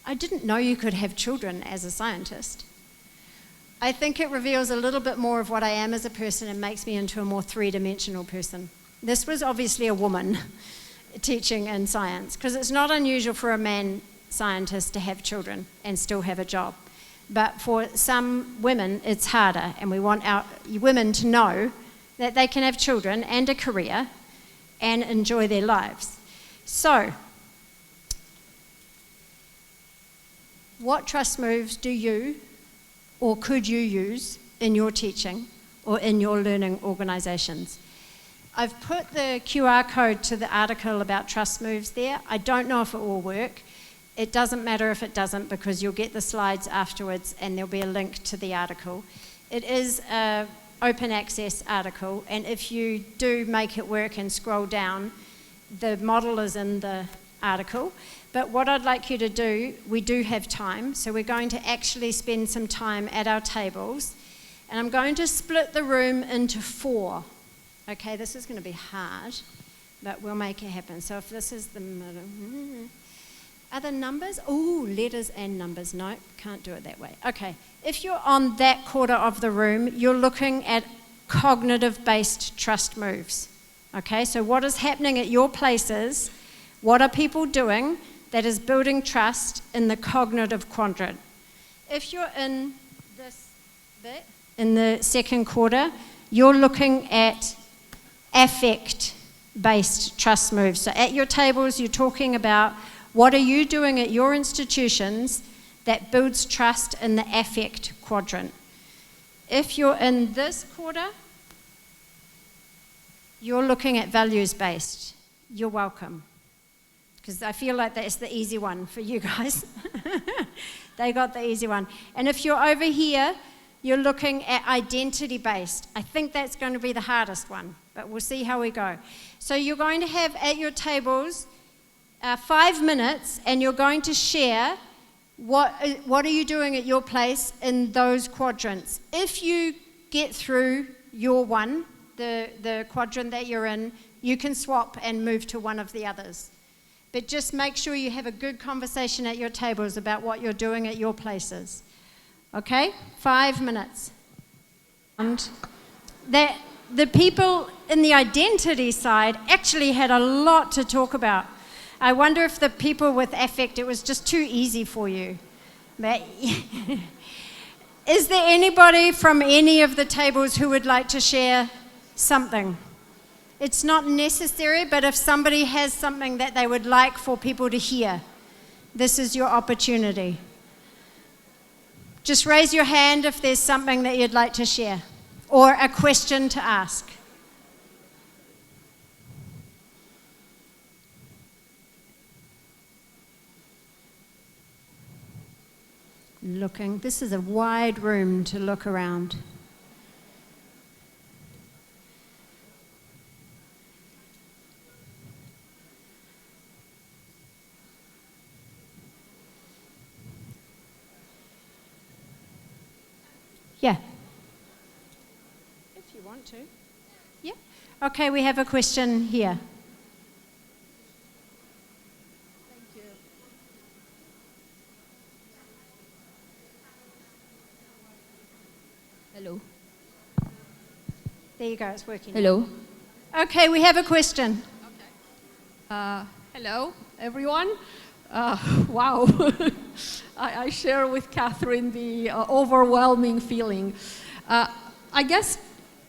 I didn't know you could have children as a scientist. I think it reveals a little bit more of what I am as a person and makes me into a more three-dimensional person. This was obviously a woman teaching in science, because it's not unusual for a man scientist to have children and still have a job. But for some women, it's harder, and we want our women to know that they can have children and a career and enjoy their lives. So, what trust moves do you or could you use in your teaching or in your learning organisations? I've put the QR code to the article about trust moves there. I don't know if it will work. It doesn't matter if it doesn't, because you'll get the slides afterwards and there'll be a link to the article. It is an open access article, and if you do make it work and scroll down, the model is in the article. But what I'd like you to do, we do have time, so we're going to actually spend some time at our tables, and I'm going to split the room into 4. Okay, this is going to be hard, but we'll make it happen. So if this is the middle, are the numbers? Oh, letters and numbers. No, can't do it that way. Okay, if you're on that quarter of the room, you're looking at cognitive-based trust moves. Okay, so what is happening at your places? What are people doing that is building trust in the cognitive quadrant? If you're in this bit, in the second quarter, you're looking at affect-based trust moves. So at your tables, you're talking about what are you doing at your institutions that builds trust in the affect quadrant. If you're in this quarter, you're looking at values-based. You're welcome. Because I feel like that's the easy one for you guys. They got the easy one. And if you're over here, you're looking at identity-based. I think that's going to be the hardest one, but we'll see how we go. So you're going to have at your tables 5 minutes, and you're going to share what are you doing at your place in those quadrants. If you get through your one, the quadrant that you're in, you can swap and move to one of the others. But just make sure you have a good conversation at your tables about what you're doing at your places. Okay? 5 minutes. And the people in the identity side actually had a lot to talk about. I wonder if the people with affect, it was just too easy for you. But is there anybody from any of the tables who would like to share something? It's not necessary, but if somebody has something that they would like for people to hear, this is your opportunity. Just raise your hand if there's something that you'd like to share or a question to ask. Looking, this is a wide room to look around. Yeah. If you want to. Yeah. Okay, we have a question here. Hello. There you go, it's working. Hello. Okay, we have a question. Hello, everyone. Wow. I share with Kathryn the overwhelming feeling. I guess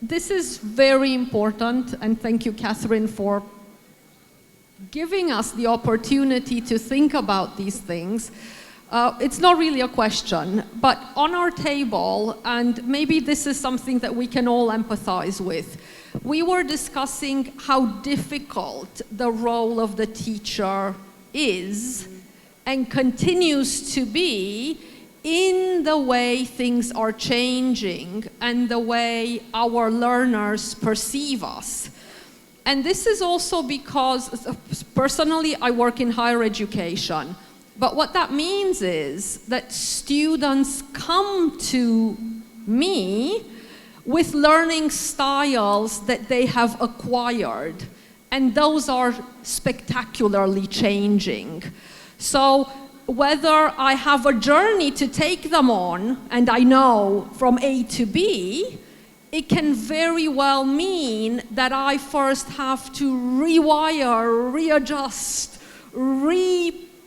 this is very important, and thank you, Kathryn, for giving us the opportunity to think about these things. It's not really a question, but on our table, and maybe this is something that we can all empathize with, we were discussing how difficult the role of the teacher is and continues to be in the way things are changing and the way our learners perceive us. And this is also because, personally, I work in higher education. But what that means is that students come to me with learning styles that they have acquired, and those are spectacularly changing. So whether I have a journey to take them on, and I know from A to B, it can very well mean that I first have to rewire, readjust,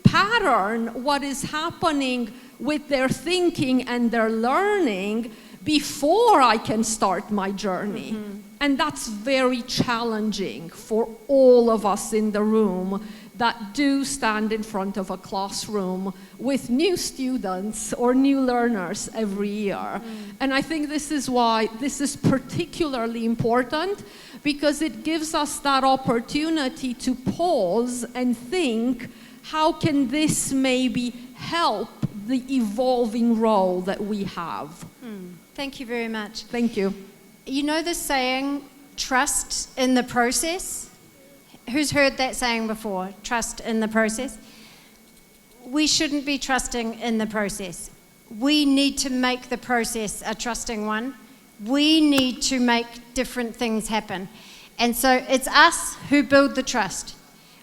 pattern what is happening with their thinking and their learning before I can start my journey. Mm-hmm. And that's very challenging for all of us in the room that do stand in front of a classroom with new students or new learners every year. Mm-hmm. And I think this is why this is particularly important, because it gives us that opportunity to pause and think, how can this maybe help the evolving role that we have? Thank you very much. Thank you. You know the saying, trust in the process? Who's heard that saying before? Trust in the process? We shouldn't be trusting in the process. We need to make the process a trusting one. We need to make different things happen. And so it's us who build the trust,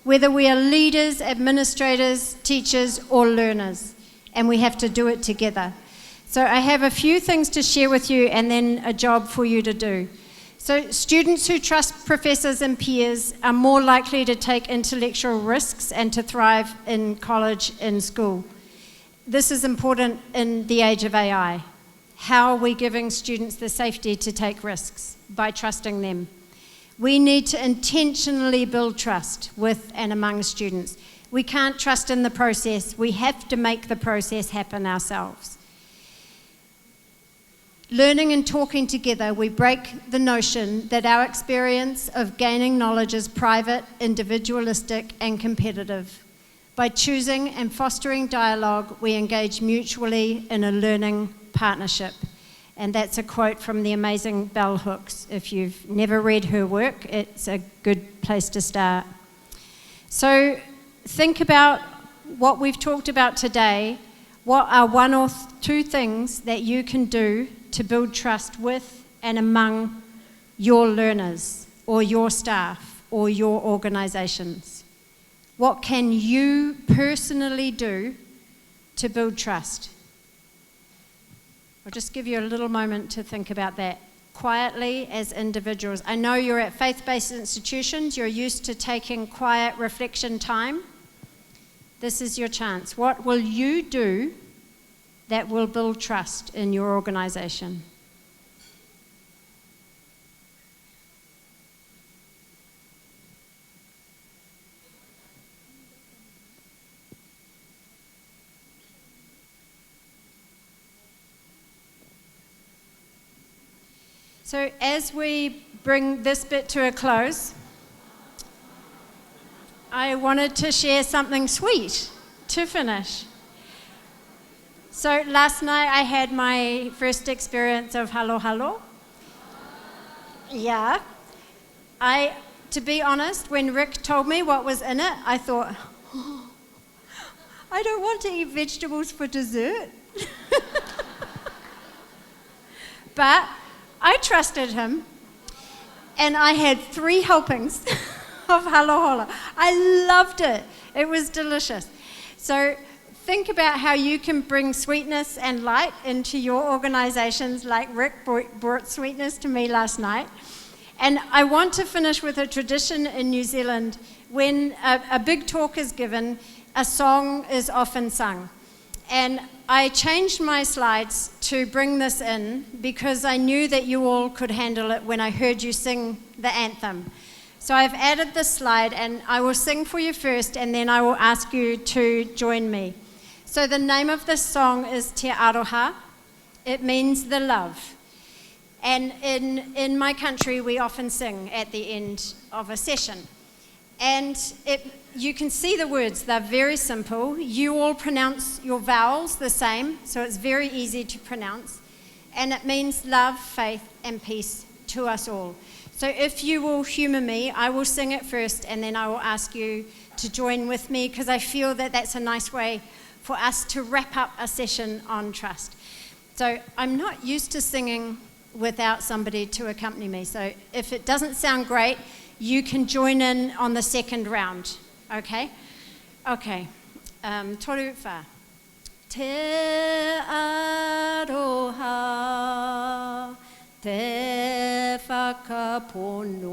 whether we are leaders, administrators, teachers, or learners, and we have to do it together. So I have a few things to share with you and then a job for you to do. So students who trust professors and peers are more likely to take intellectual risks and to thrive in college and school. This is important in the age of AI. How are we giving students the safety to take risks? By trusting them. We need to intentionally build trust with and among students. We can't trust in the process. We have to make the process happen ourselves. Learning and talking together, we break the notion that our experience of gaining knowledge is private, individualistic, and competitive. By choosing and fostering dialogue, we engage mutually in a learning partnership. And that's a quote from the amazing Bell Hooks. If you've never read her work, it's a good place to start. So think about what we've talked about today. What are one or two things that you can do to build trust with and among your learners or your staff or your organizations? What can you personally do to build trust? I'll just give you a little moment to think about that quietly as individuals. I know you're at faith-based institutions, you're used to taking quiet reflection time. This is your chance. What will you do that will build trust in your organization. So as we bring this bit to a close, I wanted to share something sweet to finish. So last night I had my first experience of halo halo. Yeah. To be honest, when Rick told me what was in it, I thought, oh, I don't want to eat vegetables for dessert. But I trusted him, and I had 3 helpings of halo halo. I loved it. It was delicious. So think about how you can bring sweetness and light into your organizations, like Rick brought sweetness to me last night. And I want to finish with a tradition in New Zealand. When a big talk is given, a song is often sung. And I changed my slides to bring this in because I knew that you all could handle it when I heard you sing the anthem. So I've added this slide, and I will sing for you first, and then I will ask you to join me. So the name of this song is Te Aroha. It means the love. And in my country, we often sing at the end of a session. And you can see the words, they're very simple. You all pronounce your vowels the same, so it's very easy to pronounce. And it means love, faith, and peace to us all. So if you will humor me, I will sing it first, and then I will ask you to join with me, because I feel that that's a nice way for us to wrap up a session on trust. So I'm not used to singing without somebody to accompany me. So if it doesn't sound great, you can join in on the second round, okay? Okay, toru wha. Te aroha, te whakapono,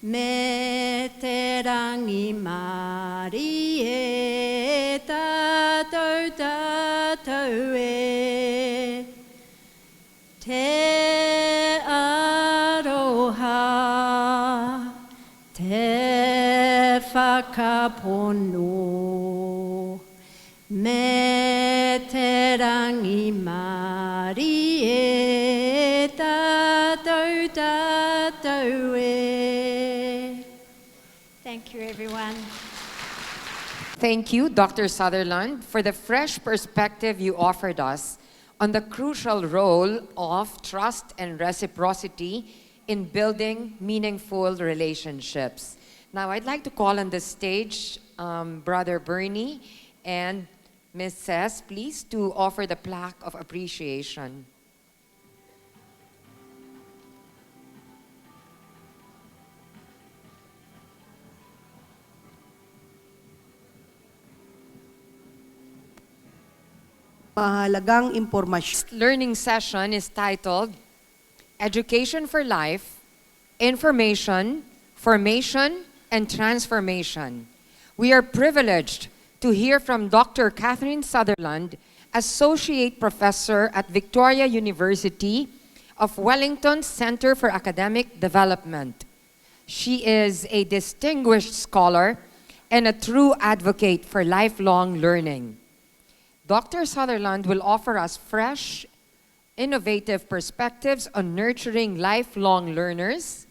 me te rangi mari e tātou tātou e. Te aroha, te whakapono, me te rangi mari e tātou tātou e. Thank you, everyone. Thank you, Dr. Sutherland, for the fresh perspective you offered us on the crucial role of trust and reciprocity in building meaningful relationships. Now, I'd like to call on the stage Brother Bernie and Ms. Cess, please, to offer the plaque of appreciation. Mahalagang impormasyon. Learning session is titled Education for Life, Information, Formation, and Transformation. We are privileged to hear from Dr. Kathryn Sutherland, Associate Professor at Victoria University of Wellington Center for Academic Development. She is a distinguished scholar and a true advocate for lifelong learning. Dr. Sutherland will offer us fresh, innovative perspectives on nurturing lifelong learners,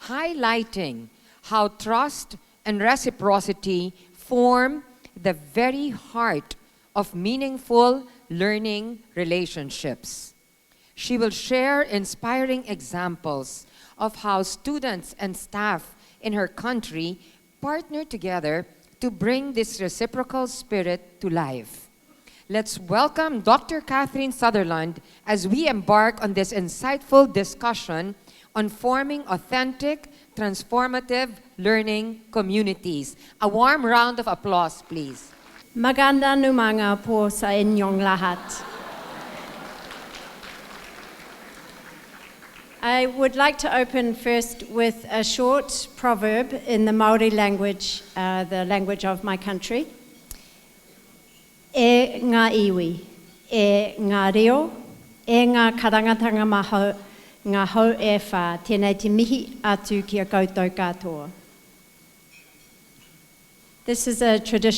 highlighting how trust and reciprocity form the very heart of meaningful learning relationships. She will share inspiring examples of how students and staff in her country partner together to bring this reciprocal spirit to life. Let's welcome Dr. Kathryn Sutherland as we embark on this insightful discussion on forming authentic, transformative learning communities. A warm round of applause, please. Magandang umaga po sa inyong lahat. I would like to open first with a short proverb in the Maori language, the language of my country. E ngā iwi. e ngā reo, e ngā karangatanga mahau, ngā hau e whā, tēnei te mihi atu ki a koutou katoa. This is a tradition